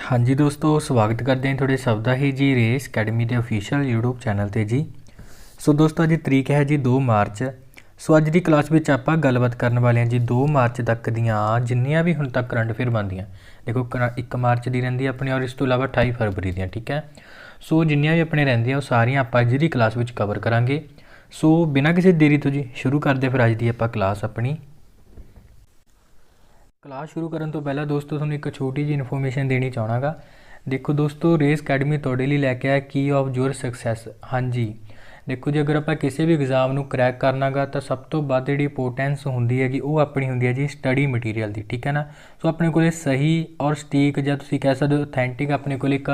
हाँ जी दोस्तों, स्वागत करते हैं थोड़े शब्दा ही जी रेस अकैडमी के ऑफिशियल यूट्यूब चैनल पर जी। सो दोस्तों अज तरीक है जी 2 मार्च। सो अज की क्लास में आप गलबात करने वाले हैं जी 2 मार्च तक दियाँ जिन्नियाँ भी हुण तक करंट अफेयर बनदियाँ। देखो 1 मार्च की रही अपनी और इस तो इलावा 28 फरवरी दी, ठीक है। सो जिन्नियाँ भी अपने रहिंदियाँ वो सारियाँ आप अज की क्लास में कवर करांगे। सो बिना किसी देरी तो जी शुरू करते फिर अज की आप क्लास अपनी। क्लास शुरू करने तो पहला दोस्तों थोड़ा एक छोटी जी इन्फॉर्मेशन देनी चाहना गा। देखो दोस्तों रेस अकैडमी तुहाडे लई लैके आया की ऑफ योर सक्सैस। हाँ जी देखो जी अगर आप किसी भी एग्जाम में क्रैक करना गा तो सब तो वध जी इंपोर्टेंस होंगी है वो अपनी होंगी है जी स्टडी मटीरियल की, ठीक है ना। सो अपने को सही और सटीक या तुसीं कह सकते हो ऑथेंटिक अपने को एक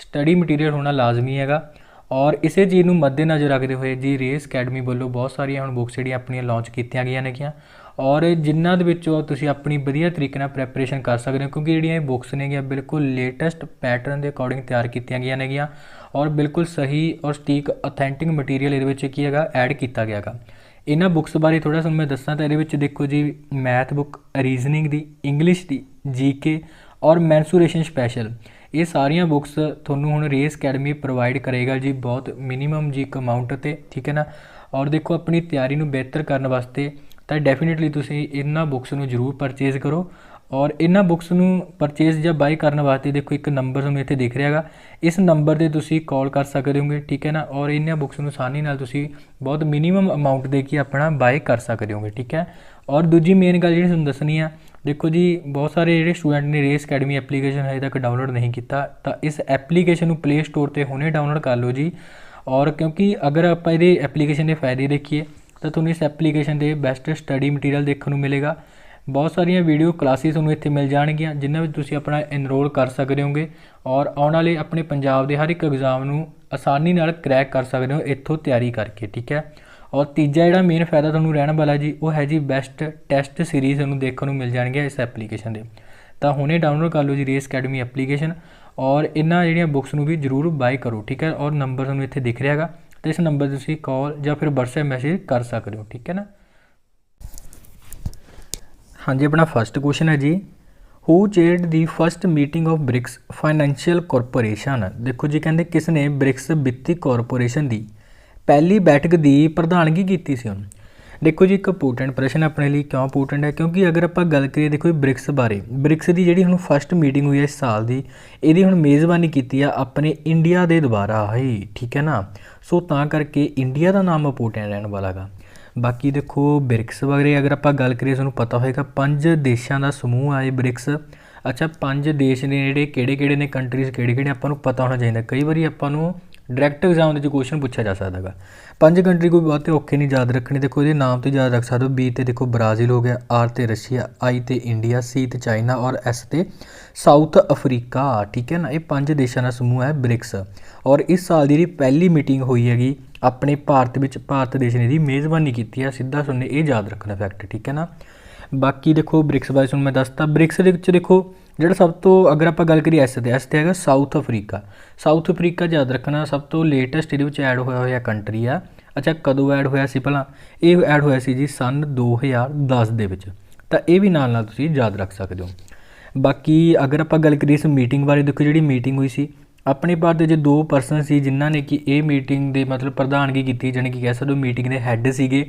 स्टडी मटीरियल होना लाजमी है। और इस चीज़ को मद्देनज़र रखते हुए जी रेस अकैडमी वालों बहुत सारिया हम बुक्स जी अपन लॉन्च की गई ने और जिन्हों तुम अपनी वधिया तरीके नाल प्रैपरेशन कर सकते हो क्योंकि जी बुक्स ने बिल्कुल लेटेस्ट पैटर्न के अकॉर्डिंग तैयार की गई ने और बिल्कुल सही और सटीक ऑथेंटिक मटीरियल ये की है ऐड किया गया है। इन्होंने बुक्स बारे थोड़ा सा मैं दसा तो ये देखो जी मैथ बुक, रीजनिंग की, इंग्लिश की, जीके और मैंसूरेशन स्पैशल ये सारिया बुक्स थोनों हुण रेस अकैडमी प्रोवाइड करेगा जी बहुत मिनीमम जी एक अमाउंट पर, ठीक है ना। और देखो अपनी तैयारी को बेहतर करने वास्ते तो डेफिनेटली तुसीं इन्हां बुक्स नूं जरूर परचेज करो। और इन्हां बुक्स नूं परचेज या बाई करने वास्ते देखो एक नंबर तुहानूं इत्थे दिख रहा है, इस नंबर पर तुसीं कॉल कर सकते होगे, ठीक है ना। और इन्हां बुक्स नूं आसानी नाल तुसीं बहुत मिनीमम अमाउंट दे के अपना बाय कर सकते होगे, ठीक है। और दूजी मेन गल जिहड़ी तुहानूं दसनी है, देखो जी बहुत सारे जिहड़े स्टूडेंट ने रेस अकैडमी एप्लीकेशन अजे तक डाउनलोड नहीं किया तो इस एप्लीकेशन को प्ले स्टोर पर हुणे डाउनलोड कर लो जी। और क्योंकि अगर आप ये एप्लीकेशन के फायदे देखिए तो थोड़ा इस एप्लीकेशन के बेस्ट स्टडी मटीरियल देखने को मिलेगा। बहुत सारिया वीडियो क्लासिस थोड़ा इत्थे मिल जाएगियाँ जिन्होंने तुसीं अपना एनरोल कर सकते होगे और आने वाले अपने पंजाब के हर एक एग्जाम को आसानी नाल क्रैक कर सकते हो इत्थों तैयारी करके, ठीक है। और तीजा जिहड़ा मेन फायदा तुहानूं रहने वाला जी वो है जी बेस्ट टैसट सीरीज़ तुहानूं देखने को मिल जाएगी इस एप्लीकेशन के। तो हुणे डाउनलोड कर लो जी रेस अकैडमी एप्लीकेशन और इन्हां जिहड़ियां बुक्स नूं भी जरूर बाय करो, ठीक है। और नंबर तुहानूं इत्थे दिख रहा है तो इस नंबर तुसीं कॉल या फिर WhatsApp मैसेज कर सकते हो, ठीक है ना। हाँ जी अपना फर्स्ट क्वेश्चन है जी who chaired the first meeting of BRICS financial corporation. देखो जी कहते किसने ब्रिक्स वित्ती कॉरपोरेशन की पहली बैठक की प्रधानगी की सी। देखो जी एक इंपोर्टेंट प्रश्न अपने लिए क्यों इंपोर्टेंट है क्योंकि अगर आप गल करिए देखो ब्रिक्स बारे, ब्रिक्स की जी हुण फर्स्ट मीटिंग हुई है इस साल की, ये हुण मेज़बानी की है अपने इंडिया के द्वारा है, ठीक है ना। सो तां करके इंडिया का नाम इंपोर्टेंट रहने वाला है। बाकी देखो ब्रिक्स बारे अगर आप गल करिए तुहानूं पता होएगा 5 देशों का समूह है ब्रिक्स। अच्छा 5 देश ने जिहड़े किहड़े-किहड़े ने कंट्रीज़ किहड़े-किहड़े आपां नूं पता होना चाहिए। कई बार आपां नूं डायरैक्ट एग्जाम के क्वेश्चन पूछा जा सकता है। 5 कंट्री कोई बहुते औखे नहीं याद रखने, देखो ये नाम तो याद रख सकते हो। बी तो देखो ब्राज़ील हो गया, आर तो रशिया, आई तो इंडिया, सी तो चाइना और एस तो साउथ अफ्रीका, ठीक है ना। ये 5 देशों का समूह है ब्रिक्स। और इस साल की पहली मीटिंग हुई हैगी अपने भारत में, भारत देश ने मेज़बानी की है, सीधा सुनने ये याद रखना फैक्ट, ठीक है ना। बाकी देखो ब्रिक्स बारे तुहानूं मैं दसता, ब्रिक्स देखो जो सब तो अगर आप गल करिए एस तो है साउथ अफ्रीका। साउथ अफ्रीका याद रखना सब तो लेटेस्ट ये ऐड होया कंट्री है। अच्छा कदों ऐड होया सी भला, ये ऐड होया सी जी सन 2010 दे विच, तो ये भी नाल नाल तुसीं याद रख सकते हो। बाकी अगर आप गल करिए इस मीटिंग बारे, देखो जी मीटिंग हुई सी अपने भारत के 2 परसन से जिन्हों ने कि ये मीटिंग के मतलब प्रधानगी की, जानी कि कह सकते हो मीटिंग के हैड सीगे।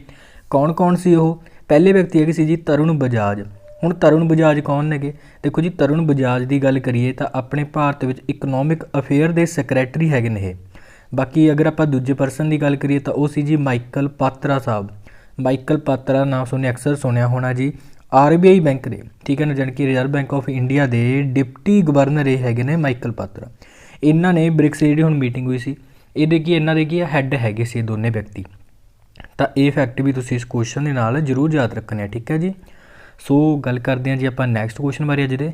कौन कौन सी वो पहले व्यक्ति है सी जी तरुण बजाज। हुण तरुण बजाज कौन ने? देखो जी तरुण बजाज की गल करिए तो अपने भारत में इकनॉमिक अफेयर के सैक्रैटरी है ने। बाकी अगर आप दूजे परसन की गल करिए तो वह सी जी माइकल पात्रा साहब। माइकल पात्रा नाम सुने अक्सर सुनिया होना जी, RBI बैंक के, ठीक है ना, जानी कि रिजर्व बैंक ऑफ इंडिया के डिप्टी गवर्नर ये है ने माइकल पात्रा। इन्हों ने ब्रिक्स जी हुण मीटिंग हुई सी ये की इन्हों के हैड है से दोनों व्यक्ति। तो ये फैक्ट भी तुसीं इस क्वेश्चन के नाल जरूर याद रखने हैं, ठीक है जी। सो गल करते हैं जी आप नैक्सट क्वेश्चन बारे अज दे।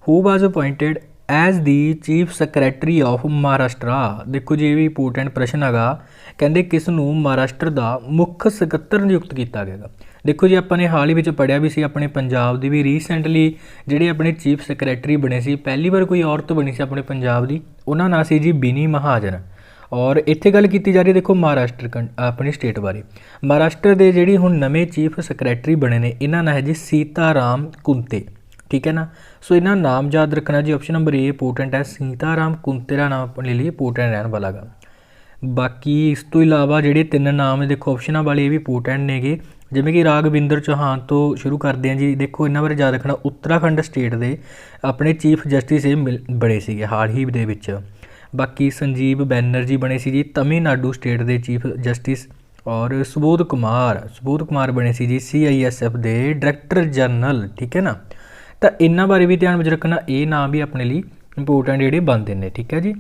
Who was appointed as the chief secretary of Maharashtra. देखो जी ये भी इंपोर्टेंट प्रश्न है, कहते किस नूं महाराष्ट्र का मुख्य सकत्तर नियुक्त किया गया। देखो जी अपने हाल ही पढ़िया भी सी अपने पंजाब की भी रीसेंटली जिहड़े अपने चीफ सैक्रैटरी बने सी, पहली बार कोई औरत बनी सी अपने पंजाब की, उन्होंने नाम सी जी बिनी महाजन। और इत्थे गल की जा रही है देखो महाराष्ट्र अपनी स्टेट बारे। महाराष्ट्र के जिहड़ी हुण नवे चीफ सैक्रैटरी बने ने इन्हां नाम है जी सीताराम कुंते। ठीक है ना। सो इन्हां नाम याद रखना जी। ऑप्शन नंबर ए इंपोर्टेंट है, सीताराम कुंतेरा नाम अपने लिए इंपोर्टेंट रहने वाला गा। बाकी इस तो इलावा ਜਿਹੜੇ ਤਿੰਨ ਨਾਮ ਨੇ ਦੇਖੋ ਆਪਸ਼ਨਾਂ ਵਾਲੇ ਇਹ ਵੀ ਇੰਪੋਰਟੈਂਟ ਨੇਗੇ, ਜਿਵੇਂ ਕਿ ਰਾਘਵਿੰਦਰ ਚੌਹਾਨ ਤੋਂ ਸ਼ੁਰੂ ਕਰਦੇ ਹਾਂ ਜੀ। ਦੇਖੋ ਇਹਨਾਂ ਬਾਰੇ ਯਾਦ ਰੱਖਣਾ, ਉੱਤਰਾਖੰਡ ਸਟੇਟ ਦੇ ਆਪਣੇ ਚੀਫ ਜਸਟਿਸ ਇਹ ਬਣੇ ਸੀਗੇ ਹਾਲ ਹੀ ਦੇ ਵਿੱਚ। ਬਾਕੀ ਸੰਜੀਵ ਬੈਨਰਜੀ ਬਣੇ ਸੀ ਜੀ ਤਮਿਲਨਾਡੂ ਸਟੇਟ ਦੇ ਚੀਫ ਜਸਟਿਸ। ਔਰ ਸੁਬੋਧ ਕੁਮਾਰ ਬਣੇ ਸੀ ਜੀ CISF ਦੇ ਡਾਇਰੈਕਟਰ ਜਨਰਲ, ਠੀਕ ਹੈ ਨਾ। ਤਾਂ ਇਹਨਾਂ ਬਾਰੇ ਵੀ ਧਿਆਨ ਵਿੱਚ ਰੱਖਣਾ, ਇਹ ਨਾਮ ਵੀ ਆਪਣੇ ਲਈ ਇੰਪੋਰਟੈਂਟ ਜਿਹੜੇ ਬਣਦੇ ਨੇ, ਠੀਕ ਹੈ ਜੀ।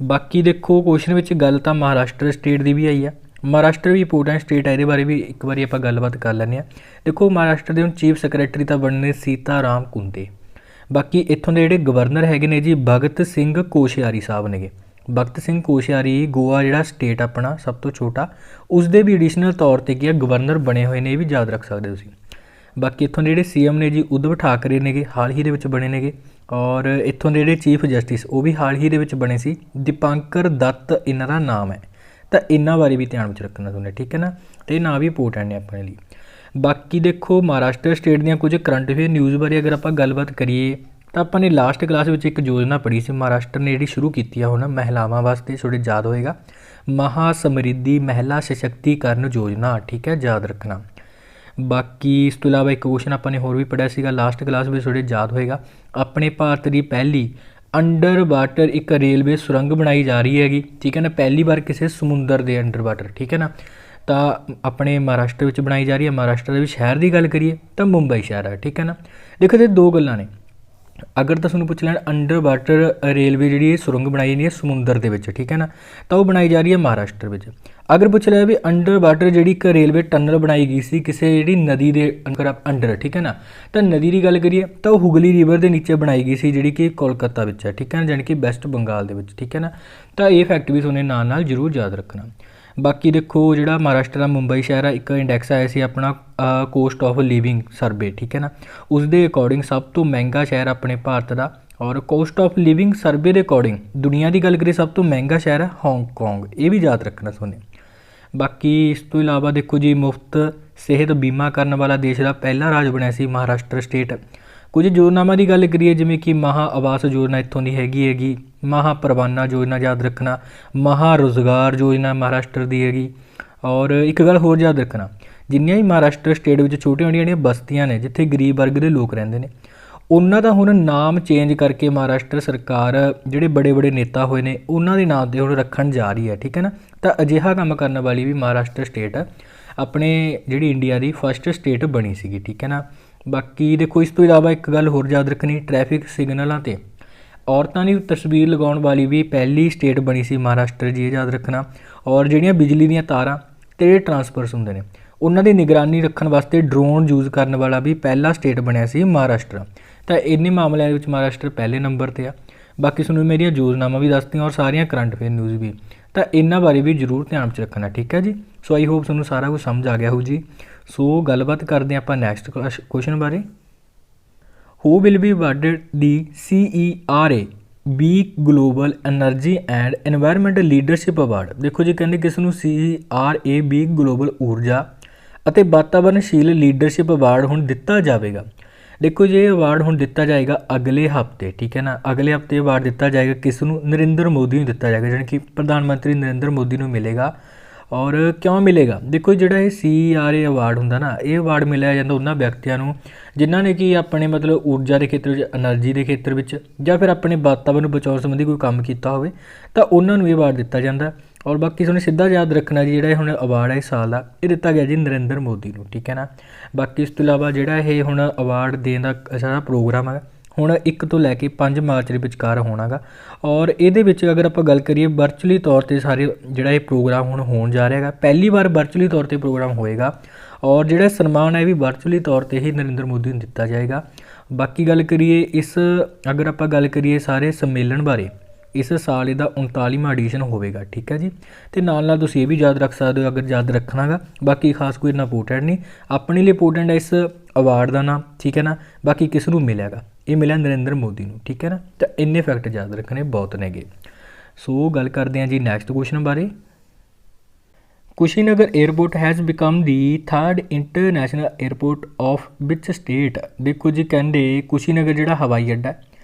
ਬਾਕੀ ਦੇਖੋ ਕੁਐਸਚਨ ਵਿੱਚ ਗੱਲ ਤਾਂ ਮਹਾਰਾਸ਼ਟਰ ਸਟੇਟ ਦੀ ਵੀ ਆਈ ਆ। ਮਹਾਰਾਸ਼ਟਰ ਵੀ ਇੰਪੋਰਟੈਂਟ ਸਟੇਟ ਹੈ, ਇਹਦੇ ਬਾਰੇ ਵੀ ਇੱਕ ਵਾਰੀ ਆਪਾਂ ਗੱਲਬਾਤ ਕਰ ਲੈਂਦੇ ਹਾਂ। ਦੇਖੋ ਮਹਾਰਾਸ਼ਟਰ ਦੇ ਹੁਣ ਚੀਫ ਸੈਕਰਟਰੀ ਤਾਂ ਬਣਨੇ ਸੀਤਾਰਾਮ ਕੁੰਤੇ। ਬਾਕੀ ਇੱਥੋਂ ਦੇ ਜਿਹੜੇ ਗਵਰਨਰ ਹੈਗੇ ਨੇ ਜੀ ਭਗਤ ਸਿੰਘ ਕੋਸ਼ਿਆਰੀ ਸਾਹਿਬ ਨੇਗੇ। ਭਗਤ ਸਿੰਘ ਕੋਸ਼ਿਆਰੀ ਗੋਆ ਜਿਹੜਾ ਸਟੇਟ ਆਪਣਾ ਸਭ ਤੋਂ ਛੋਟਾ, ਉਸਦੇ ਵੀ ਐਡੀਸ਼ਨਲ ਤੌਰ 'ਤੇ ਕੀ ਆ ਗਵਰਨਰ ਬਣੇ ਹੋਏ ਨੇ, ਇਹ ਵੀ ਯਾਦ ਰੱਖ ਸਕਦੇ ਤੁਸੀਂ। ਬਾਕੀ ਇੱਥੋਂ ਦੇ ਜਿਹੜੇ CM ਨੇ ਜੀ ਉਧਵ ਠਾਕਰੇ ਨੇਗੇ, ਹਾਲ ਹੀ ਦੇ ਵਿੱਚ ਬਣੇ ਨੇਗੇ। ਔਰ ਇੱਥੋਂ ਦੇ ਜਿਹੜੇ ਚੀਫ ਜਸਟਿਸ ਉਹ ਵੀ ਹਾਲ ਹੀ ਦੇ ਵਿੱਚ ਬਣੇ ਸੀ, ਦੀਪਾਂਕਰ ਦੱਤ ਇਹਨਾਂ ਦਾ ਨਾਮ ਹੈ। ਤਾਂ ਇਹਨਾਂ ਬਾਰੇ ਵੀ ਧਿਆਨ ਵਿੱਚ ਰੱਖਣਾ ਤੁਹਾਨੂੰ, ਠੀਕ ਹੈ ਨਾ। ਅਤੇ ਇਹ ਨਾਂ ਵੀ ਇੰਪੋਰਟੈਂਟ ਨੇ ਆਪਣੇ ਲਈ। ਬਾਕੀ ਦੇਖੋ ਮਹਾਰਾਸ਼ਟਰ ਸਟੇਟ ਦੀਆਂ ਕੁਝ ਕਰੰਟ ਅਫੇਅਰ ਨਿਊਜ਼ ਬਾਰੇ ਅਗਰ ਆਪਾਂ ਗੱਲਬਾਤ ਕਰੀਏ ਤਾਂ ਆਪਾਂ ਨੇ ਲਾਸਟ ਕਲਾਸ ਵਿੱਚ ਇੱਕ ਯੋਜਨਾ ਪੜ੍ਹੀ ਸੀ ਮਹਾਰਾਸ਼ਟਰ ਨੇ ਜਿਹੜੀ ਸ਼ੁਰੂ ਕੀਤੀ ਆ ਹੁਣ ਮਹਿਲਾਵਾਂ ਵਾਸਤੇ, ਥੋੜ੍ਹੇ ਯਾਦ ਹੋਏਗਾ, ਮਹਾ ਸਮਰਿੱਧੀ ਮਹਿਲਾ ਸਸ਼ਕਤੀਕਰਨ ਯੋਜਨਾ, ਠੀਕ ਹੈ, ਯਾਦ ਰੱਖਣਾ। ਬਾਕੀ ਇਸ ਤੋਂ ਇਲਾਵਾ ਇੱਕ ਕੁਐਸਚਨ ਆਪਾਂ ਨੇ ਹੋਰ ਵੀ ਪੜ੍ਹਿਆ ਸੀਗਾ ਲਾਸਟ ਕਲਾਸ ਵਿੱਚ, ਥੋੜ੍ਹੇ ਯਾਦ ਹੋਏਗਾ। ਆਪਣੇ ਭਾਰਤ ਦੀ ਪਹਿਲੀ ਅੰਡਰ ਵਾਟਰ ਇੱਕ ਰੇਲਵੇ ਸੁਰੰਗ ਬਣਾਈ ਜਾ ਰਹੀ ਹੈਗੀ, ਠੀਕ ਹੈ ਨਾ, ਪਹਿਲੀ ਵਾਰ ਕਿਸੇ ਸਮੁੰਦਰ ਦੇ ਅੰਡਰ ਵਾਟਰ, ਠੀਕ ਹੈ ਨਾ। ਤਾਂ ਆਪਣੇ ਮਹਾਰਾਸ਼ਟਰ ਵਿੱਚ ਬਣਾਈ ਜਾ ਰਹੀ ਹੈ। ਮਹਾਰਾਸ਼ਟਰ ਦੇ ਵਿੱਚ ਸ਼ਹਿਰ ਦੀ ਗੱਲ ਕਰੀਏ ਤਾਂ ਮੁੰਬਈ ਸ਼ਹਿਰ ਹੈ, ਠੀਕ ਹੈ ਨਾ। ਦੇਖੋ ਇਹ ਦੋ ਗੱਲਾਂ ਨੇ, ਅਗਰ ਤਾਂ ਤੁਹਾਨੂੰ ਪੁੱਛ ਲੈਣ ਅੰਡਰ ਵਾਟਰ ਰੇਲਵੇ ਜਿਹੜੀ ਇਹ ਸੁਰੰਗ ਬਣਾਈ ਜਾਂਦੀ ਹੈ ਸਮੁੰਦਰ ਦੇ ਵਿੱਚ, ਠੀਕ ਹੈ ਨਾ, ਤਾਂ ਉਹ ਬਣਾਈ ਜਾ ਰਹੀ ਹੈ ਮਹਾਰਾਸ਼ਟਰ ਵਿੱਚ। ਅਗਰ ਪੁੱਛ ਲਿਆ ਵੀ ਅੰਡਰ ਵਾਟਰ ਜਿਹੜੀ ਇੱਕ ਰੇਲਵੇ ਟਨਲ ਬਣਾਈ ਗਈ ਸੀ ਕਿਸੇ ਜਿਹੜੀ ਨਦੀ ਦੇ ਅੰਡਰ, ਠੀਕ ਹੈ ਨਾ, ਤਾਂ ਨਦੀ ਦੀ ਗੱਲ ਕਰੀਏ ਤਾਂ ਉਹ ਹੁਗਲੀ ਰਿਵਰ ਦੇ ਨੀਚੇ ਬਣਾਈ ਗਈ ਸੀ ਜਿਹੜੀ ਕਿ ਕੋਲਕਾਤਾ ਵਿੱਚ ਹੈ, ਠੀਕ ਹੈ ਨਾ, ਜਾਣੀ ਕਿ ਵੈਸਟ ਬੰਗਾਲ ਦੇ ਵਿੱਚ, ਠੀਕ ਹੈ ਨਾ। ਤਾਂ ਇਹ ਫੈਕਟ ਵੀ ਤੁਹਾਨੂੰ ਨਾਲ ਜ਼ਰੂਰ ਯਾਦ ਰੱਖਣਾ। ਬਾਕੀ ਦੇਖੋ ਜਿਹੜਾ ਮਹਾਰਾਸ਼ਟਰ ਦਾ ਮੁੰਬਈ ਸ਼ਹਿਰ ਆ, ਇੱਕ ਇੰਡੈਕਸ ਆਇਆ ਸੀ ਆਪਣਾ ਕੋਸਟ ਆਫ ਲਿਵਿੰਗ ਸਰਵੇ, ਠੀਕ ਹੈ ਨਾ, ਉਸ ਦੇ ਅਕੋਰਡਿੰਗ ਸਭ ਤੋਂ ਮਹਿੰਗਾ ਸ਼ਹਿਰ ਆਪਣੇ ਭਾਰਤ ਦਾ। ਔਰ ਕੋਸਟ ਆਫ ਲਿਵਿੰਗ ਸਰਵੇ ਦੇ ਅਕੋਰਡਿੰਗ ਦੁਨੀਆ ਦੀ ਗੱਲ ਕਰੀਏ ਸਭ ਤੋਂ ਮਹਿੰਗਾ ਸ਼ਹਿਰ ਹੈ ਹਾਂਗਕਾਂਗ, ਇਹ ਵੀ ਯਾਦ ਰੱਖਣਾ ਤੁਹਾਨੂੰ। ਬਾਕੀ ਇਸ ਤੋਂ ਇਲਾਵਾ ਦੇਖੋ ਜੀ ਮੁਫਤ ਸਿਹਤ ਬੀਮਾ ਕਰਨ ਵਾਲਾ ਦੇਸ਼ ਦਾ ਪਹਿਲਾ ਰਾਜ ਬਣਿਆ ਸੀ ਮਹਾਰਾਸ਼ਟਰ ਸਟੇਟ। ਕੁਝ ਯੋਜਨਾਵਾਂ ਦੀ ਗੱਲ ਕਰੀਏ ਜਿਵੇਂ ਕਿ ਮਹਾ ਆਵਾਸ ਯੋਜਨਾ ਇੱਥੋਂ ਦੀ ਹੈਗੀ, ਮਹਾ ਪਰਵਾਨਾ ਯੋਜਨਾ ਯਾਦ ਰੱਖਣਾ, ਮਹਾ ਰੁਜ਼ਗਾਰ ਯੋਜਨਾ ਮਹਾਰਾਸ਼ਟਰ ਦੀ ਹੈਗੀ। ਔਰ ਇੱਕ ਗੱਲ ਹੋਰ ਯਾਦ ਰੱਖਣਾ, ਜਿੰਨੀਆਂ ਵੀ ਮਹਾਰਾਸ਼ਟਰ ਸਟੇਟ ਵਿੱਚ ਛੋਟੀਆਂ ਛੋਟੀਆਂ ਜਿਹੜੀਆਂ ਬਸਤੀਆਂ ਨੇ ਜਿੱਥੇ ਗਰੀਬ ਵਰਗ ਦੇ ਲੋਕ ਰਹਿੰਦੇ ਨੇ, ਉਹਨਾਂ ਦਾ ਹੁਣ ਨਾਮ ਚੇਂਜ ਕਰਕੇ ਮਹਾਰਾਸ਼ਟਰ ਸਰਕਾਰ ਜਿਹੜੇ ਬੜੇ ਬੜੇ ਨੇਤਾ ਹੋਏ ਨੇ ਉਹਨਾਂ ਦੇ ਨਾਮ 'ਤੇ ਹੁਣ ਰੱਖਣ ਜਾ ਰਹੀ ਹੈ, ਠੀਕ ਹੈ ਨਾ। ਤਾਂ ਅਜਿਹਾ ਕੰਮ ਕਰਨ ਵਾਲੀ ਵੀ ਮਹਾਰਾਸ਼ਟਰ ਸਟੇਟ ਆਪਣੇ ਜਿਹੜੀ ਇੰਡੀਆ ਦੀ ਫਸਟ ਸਟੇਟ ਬਣੀ ਸੀਗੀ, ਠੀਕ ਹੈ ਨਾ। ਬਾਕੀ ਦੇਖੋ ਇਸ ਤੋਂ ਇਲਾਵਾ ਇੱਕ ਗੱਲ ਹੋਰ ਯਾਦ ਰੱਖਣੀ, ਟ੍ਰੈਫਿਕ ਸਿਗਨਲਾਂ 'ਤੇ ਔਰਤਾਂ ਦੀ ਤਸਵੀਰ ਲਗਾਉਣ ਵਾਲੀ ਵੀ ਪਹਿਲੀ ਸਟੇਟ ਬਣੀ ਸੀ ਮਹਾਰਾਸ਼ਟਰ ਜੀ, ਇਹ ਯਾਦ ਰੱਖਣਾ। ਔਰ ਜਿਹੜੀਆਂ ਬਿਜਲੀ ਦੀਆਂ ਤਾਰਾਂ ਅਤੇ ਜਿਹੜੇ ਟਰਾਂਸਫਰਸ ਹੁੰਦੇ ਨੇ ਉਹਨਾਂ ਦੀ ਨਿਗਰਾਨੀ ਰੱਖਣ ਵਾਸਤੇ ਡਰੋਨ ਯੂਜ਼ ਕਰਨ ਵਾਲਾ ਵੀ ਪਹਿਲਾ ਸਟੇਟ ਬਣਿਆ ਸੀ ਮਹਾਰਾਸ਼ਟਰ। ਤਾਂ ਇੰਨੇ ਮਾਮਲਿਆਂ ਵਿੱਚ ਮਹਾਰਾਸ਼ਟਰ ਪਹਿਲੇ ਨੰਬਰ 'ਤੇ ਆ। ਬਾਕੀ ਤੁਹਾਨੂੰ ਮੇਰੀਆਂ ਯੋਜਨਾਵਾਂ ਵੀ ਦੱਸਤੀਆਂ ਔਰ ਸਾਰੀਆਂ ਕਰੰਟ ਅਫੇਅਰ ਨਿਊਜ਼ ਵੀ, ਤਾਂ ਇਹਨਾਂ ਬਾਰੇ ਵੀ ਜ਼ਰੂਰ ਧਿਆਨ 'ਚ ਰੱਖਣਾ, ਠੀਕ ਹੈ ਜੀ। ਸੋ ਆਈ ਹੋਪ ਤੁਹਾਨੂੰ ਸਾਰਾ ਕੁਝ ਸਮਝ ਆ ਗਿਆ ਹੋਊ ਜੀ। ਸੋ ਗੱਲਬਾਤ ਕਰਦੇ ਹਾਂ ਆਪਾਂ ਨੈਕਸਟ ਕੁਐਸਚਨ ਬਾਰੇ। ਹੂ will be awarded the CERA B global energy and environment leadership award. ਦੇਖੋ ਜੀ ਕਹਿੰਦੇ ਕਿਸ ਨੂੰ CERA ਬੀ ਗਲੋਬਲ ਊਰਜਾ ਅਤੇ ਵਾਤਾਵਰਨਸ਼ੀਲ ਲੀਡਰਸ਼ਿਪ ਅਵਾਰਡ ਹੁਣ ਦਿੱਤਾ ਜਾਵੇਗਾ। ਦੇਖੋ ਜੀ ਇਹ ਅਵਾਰਡ ਹੁਣ ਦਿੱਤਾ ਜਾਏਗਾ ਅਗਲੇ ਹਫ਼ਤੇ, ਠੀਕ ਹੈ ਨਾ। ਅਗਲੇ ਹਫ਼ਤੇ ਅਵਾਰਡ ਦਿੱਤਾ ਜਾਏਗਾ ਕਿਸ ਨੂੰ? ਨਰਿੰਦਰ ਮੋਦੀ ਨੂੰ ਦਿੱਤਾ ਜਾਏਗਾ, ਜਾਣੀ ਕਿ ਪ੍ਰਧਾਨ ਮੰਤਰੀ ਨਰਿੰਦਰ ਮੋਦੀ ਨੂੰ ਮਿਲੇਗਾ। ਔਰ ਕਿਉਂ ਮਿਲੇਗਾ? ਦੇਖੋ ਜਿਹੜਾ ਇਹ CERA ਅਵਾਰਡ ਹੁੰਦਾ ਨਾ, ਇਹ ਅਵਾਰਡ ਮਿਲਿਆ ਜਾਂਦਾ ਉਹਨਾਂ ਵਿਅਕਤੀਆਂ ਨੂੰ ਜਿਨ੍ਹਾਂ ਨੇ ਕਿ ਆਪਣੇ ਮਤਲਬ ਊਰਜਾ ਦੇ ਖੇਤਰ ਵਿੱਚ, ਐਨਰਜੀ ਦੇ ਖੇਤਰ ਵਿੱਚ ਜਾਂ ਫਿਰ ਆਪਣੇ ਵਾਤਾਵਰਨ ਨੂੰ ਬਚਾਉਣ ਸੰਬੰਧੀ ਕੋਈ ਕੰਮ ਕੀਤਾ ਹੋਵੇ, ਤਾਂ ਉਹਨਾਂ ਨੂੰ ਇਹ ਅਵਾਰਡ ਦਿੱਤਾ ਜਾਂਦਾ। ਔਰ ਬਾਕੀ ਤੁਹਾਨੂੰ ਸਿੱਧਾ ਯਾਦ ਰੱਖਣਾ ਜੀ ਜਿਹੜਾ ਇਹ ਹੁਣ ਅਵਾਰਡ ਹੈ ਇਸ ਸਾਲ ਦਾ, ਇਹ ਦਿੱਤਾ ਗਿਆ ਜੀ ਨਰਿੰਦਰ ਮੋਦੀ ਨੂੰ, ਠੀਕ ਹੈ ਨਾ। ਬਾਕੀ ਇਸ ਤੋਂ ਇਲਾਵਾ ਜਿਹੜਾ ਇਹ ਹੁਣ ਅਵਾਰਡ ਦੇਣ ਦਾ ਸਾਰਾ ਪ੍ਰੋਗਰਾਮ ਹੈ ਹੁਣ 1 ਤੋਂ ਲੈ ਕੇ 5 ਮਾਰਚ ਦੇ ਵਿਚਕਾਰ ਹੋਣਾ ਗਾ। ਔਰ ਇਹਦੇ ਵਿੱਚ ਅਗਰ ਆਪਾਂ ਗੱਲ ਕਰੀਏ ਵਰਚੁਅਲੀ ਤੌਰ 'ਤੇ ਸਾਰੇ ਜਿਹੜਾ ਇਹ ਪ੍ਰੋਗਰਾਮ ਹੁਣ ਹੋਣ ਜਾ ਰਿਹਾ ਹੈਗਾ, ਪਹਿਲੀ ਵਾਰ ਵਰਚੁਅਲੀ ਤੌਰ 'ਤੇ ਪ੍ਰੋਗਰਾਮ ਹੋਏਗਾ। ਔਰ ਜਿਹੜਾ ਸਨਮਾਨ ਹੈ ਇਹ ਵੀ ਵਰਚੁਅਲੀ ਤੌਰ 'ਤੇ ਹੀ ਨਰਿੰਦਰ ਮੋਦੀ ਨੂੰ ਦਿੱਤਾ ਜਾਏਗਾ। ਬਾਕੀ ਗੱਲ ਕਰੀਏ ਅਗਰ ਆਪਾਂ ਗੱਲ ਕਰੀਏ ਸਾਰੇ ਸੰਮੇਲਨ ਬਾਰੇ, ਇਸ ਸਾਲ ਇਹਦਾ 39ਵਾਂ ਐਡੀਸ਼ਨ ਹੋਵੇਗਾ, ਠੀਕ ਹੈ ਜੀ। ਅਤੇ ਨਾਲ ਤੁਸੀਂ ਇਹ ਵੀ ਯਾਦ ਰੱਖ ਸਕਦੇ ਹੋ ਅਗਰ ਯਾਦ ਰੱਖਣਾ ਗਾ। ਬਾਕੀ ਖਾਸ ਕੋਈ ਇੰਨਾ ਇੰਪੋਰਟੈਂਟ ਨਹੀਂ, ਆਪਣੇ ਲਈ ਇੰਪੋਰਟੈਂਟ ਹੈ ਇਸ ਅਵਾਰਡ ਦਾ ਨਾਮ, ਠੀਕ ਹੈ ਨਾ। ਬਾਕੀ ਕਿਸ ਨੂੰ ਮਿਲਿਆਗਾ? ਇਹ ਮਿਲਿਆ ਨਰਿੰਦਰ ਮੋਦੀ ਨੂੰ, ਠੀਕ ਹੈ ਨਾ। ਤਾਂ ਇੰਨੇ ਫੈਕਟ ਯਾਦ ਰੱਖਣੇ ਬਹੁਤ ਨੇਗੇ। ਸੋ ਗੱਲ ਕਰਦੇ ਹਾਂ ਜੀ ਨੈਕਸਟ ਕੁਐਸਚਨ ਬਾਰੇ। Kushinagar airport has become the third international airport of which state. देखो जी कहते कुशीनगर जिहड़ा हवाई अड्डा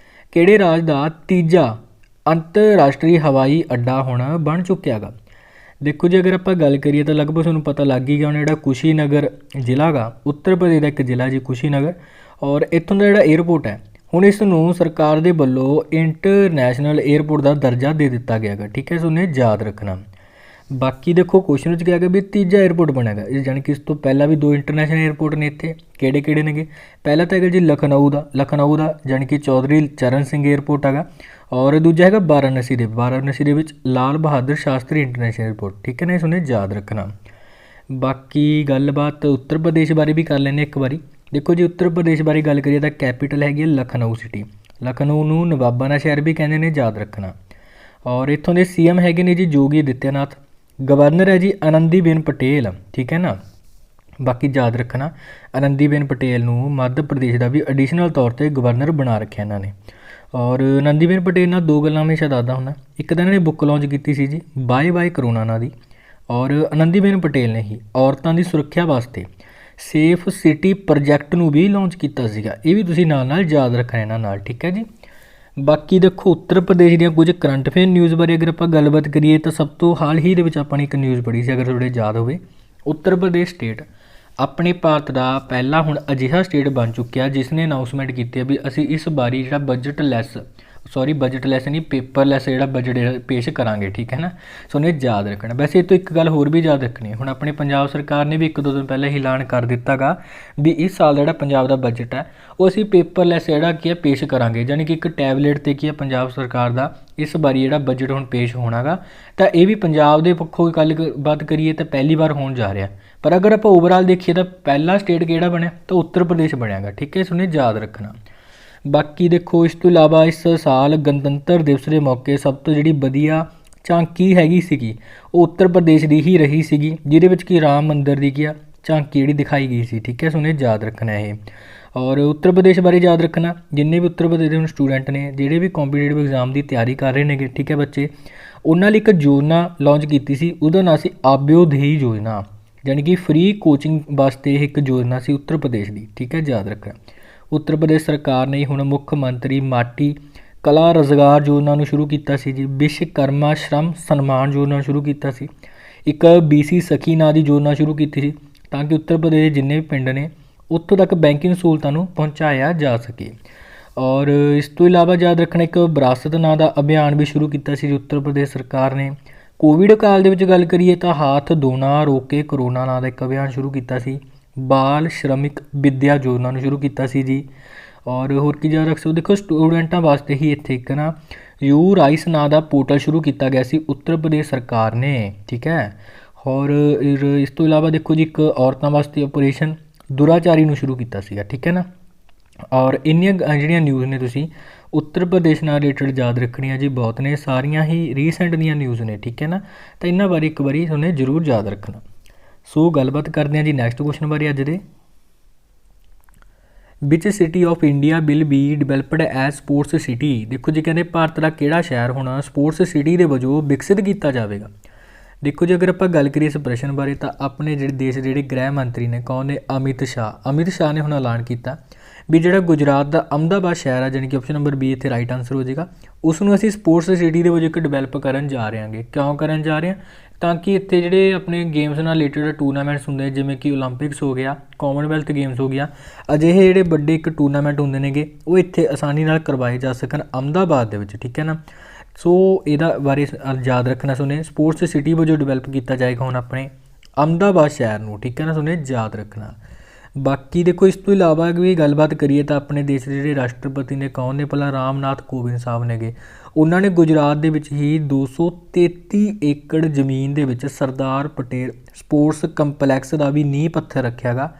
किहड़े राज का तीजा अंतरराष्ट्रीय हवाई अड्डा हुण बन चुकिया गा। देखो जी अगर आप गल करिए तो लगभग तुहानूं पता लग ही गया होना जिहड़ा कुशीनगर जिला गा उत्तर प्रदेश का एक जिला जी कुशीनगर, और इत्थों का जिहड़ा एयरपोर्ट है हुण इस नूं सरकार दे वल्लों इंटरनेशनल एयरपोर्ट का दर्जा दे दिता गया गा। ठीक है, सो इन्हें याद रखना। बाकी देखो क्वेश्चन क्या गया भी तीजा एयरपोर्ट बनेगा, यानी कि इस तो पहला भी 2 इंटरनेशनल एयरपोर्ट ने इत्थे किहड़े किहड़े ने। पहला तो है जी लखनऊ का यानी कि चौधरी चरण सिंह एयरपोर्ट हैगा, और दूजा है वाराणसी दे विच लाल बहादुर शास्त्री इंटरनेशनल एयरपोर्ट। ठीक है ना, इस उन्हें याद रखना। बाकी गलबात उत्तर प्रदेश बारे भी कर लेने एक बारी। देखो जी उत्तर प्रदेश बारे गल करिए तो कैपीटल हैगी लखनऊ सिटी, लखनऊ नूं नवाबां शहर भी कहते हैं, याद रखना। और इत्थों के CM हैगे ने जी योगी आदित्यनाथ, गवर्नर है जी आनंदीबेन पटेल। ठीक है ना, बाकी याद रखना आनंदीबेन पटेल नूं मध्य प्रदेश का भी एडिशनल तौर पर गवर्नर बना रखा इन्होंने। और आनंदीबेन पटेल नाल 2 गल्लां हमेशा दसदा हुंदा, एक तो इन्होंने बुक लॉन्च की सी जी बाय बाय करोना नां दी, और आनंदीबेन पटेल ने ही औरतों की सुरक्षा वास्ते सेफ सिटी प्रोजैक्ट नूं भी लॉन्च किया सीगा। ये भी तुसीं नाल नाल याद रखना इन्हां नाल। ठीक है जी। बाकी देखो उत्तर प्रदेश दी कुछ करंट अफेयर न्यूज़ बारे अगर आप गलबात करिए तो सब तो हाल ही दे विच आपां ने एक न्यूज़ पढ़ी सी, अगर थोड़े याद होवे, उत्तर प्रदेश स्टेट अपने भारत का पहला हुण अजिहा स्टेट बन चुकिया जिसने अनाउंसमेंट की है भी असी इस बारी जिहड़ा बजटलैस नहीं पेपरलैस जिहड़ा बजट पेश करांगे। ठीक है ना, सो उन्हें याद रखना। वैसे तो एक गल होर भी याद रखनी है, हुण अपने पंजाब सरकार ने भी 1-2 दिन पहले ही ऐलान कर दिता गा भी इस साल जिहड़ा पंजाब का बजट है वो असी पेपरलैस जिहड़ा की है पेश करांगे, यानी कि एक टैबलेट ते की है पंजाब सरकार का इस बारी जिहड़ा बजट हुण पेश होना गा। तो ये भी पंजाब के पक्षों गलबात करिए तो पहली बार होने जा रहा। पर अगर आप ओवरऑल देखिए तो पहला स्टेट किहड़ा बनया तो उत्तर प्रदेश बनेगा। ठीक है, इस उन्हें याद रखना। बाकी देखो इस तो इलावा इस साल गणतंत्र दिवस के मौके सब तो जी वधिया झांकी हैगी सीगी वो उत्तर प्रदेश की ही रही सीगी, जिहदे विच कि राम मंदिर की क्या झांकी जिहड़ी दिखाई गई सी। ठीक है, सो उन्हें याद रखना है। और उत्तर प्रदेश बारे याद रखना जिन्ने भी उत्तर प्रदेश के स्टूडेंट ने जिहड़े भी कॉम्पीटेटिव एग्जाम की तैयारी कर रहे हैं। ठीक है बच्चे, उन्होंने लिए एक योजना लॉन्च की सी, उसका नाम सी अभ्युदय योजना, यानी कि फ्री कोचिंग वास्ते एक योजना सी उत्तर प्रदेश की। ठीक है, याद रखना। उत्तर प्रदेश सरकार ने हुण मुख्यमंत्री माटी कला रोजगार योजना नूं शुरू किया सी जी, विश्वकर्मा श्रम सन्मान योजना शुरू किया सी, एक BC सखी नां दी योजना शुरू की थी ताकि उत्तर प्रदेश जिन्ने भी पिंड ने उत्थों तक बैंकिंग सहूलतां नूं पहुँचाया जा सके। और इस तो इलावा याद रखना एक विरासत नां दा अभियान भी शुरू किया सी उत्तर प्रदेश सरकार ने। कोविड काल दे विच गल करिए तो हाथ धोना रोके करोना नां दा एक अभियान शुरू किया सी, बाल श्रमिक विद्या योजना नूं शुरू किया सी जी। और होर की याद रख सकते देखो स्टूडेंटां वास्ते ही इत्थे एक ना यू राइस नां दा पोर्टल शुरू किया गया सी उत्तर प्रदेश सरकार ने। ठीक है, और इस तो इलावा देखो जी एक औरतों वास्ते ऑपरेशन दुराचारी नूं शुरू किया सीगा। ठीक है ना, और इन्नियां जिहड़ियां न्यूज़ ने तुसीं उत्तर प्रदेश नाल रिलेटेड याद रखनियां जी बहुत ने, सारियां ही रीसेंट दियां न्यूज़ ने। ठीक है ना, तो इन्हां बारे एक बारी तुहानूं जरूर याद रखना। सो गलबात करते हैं जी नैक्सट क्वेश्चन बारे अज दे। Which city of India will be developed as sports city. देखो जी कहते भारत का किहड़ा शहर होना स्पोर्ट्स सिटी के वजों विकसित किया जाएगा। देखो जी अगर आप गल करिए इस प्रश्न बारे तो अपने जिहड़े देश जिहड़े गृह मंत्री ने कौन ने अमित शाह ने हुण ऐलान किया भी जिहड़ा गुजरात का अहमदाबाद शहर है, यानी कि ऑप्शन नंबर बी इत्थे राइट आंसर हो जाएगा, उसनूं असीं स्पोर्ट्स सिटी के वजों एक डिवेलप करन जा रहे हैं। क्यों करन जा रहे हैं, ताकि इत्थे जिहड़े अपने गेम्स नाल रिलेटेड टूर्नामेंट्स होंदे जिवें कि ओलंपिक्स हो गया, कॉमनवैल्थ गेम्स हो गया, अजिहे जिहड़े वड्डे एक टूर्नामेंट होंदे नेगे वो इत्थे आसानी नाल करवाए जा सकन अहमदाबाद दे विच। ठीक है ना, सो इहदा बारे याद रखना सुने स्पोर्ट्स सिटी वजों डिवेलप किया जाएगा हुण अपने अहमदाबाद शहर नूं। ठीक है ना, सुने याद रखना। बाकी देखो इस तो इलावा भी गलबात करिए तो अपने देश के जो राष्ट्रपति ने कौन ने भला रामनाथ कोविंद साहब ने गे, उन्होंने गुजरात के विच ही 233 एकड़ जमीन के विच सरदार पटेल स्पोर्ट्स कंपलैक्स का भी नींह पत्थर रखा गा।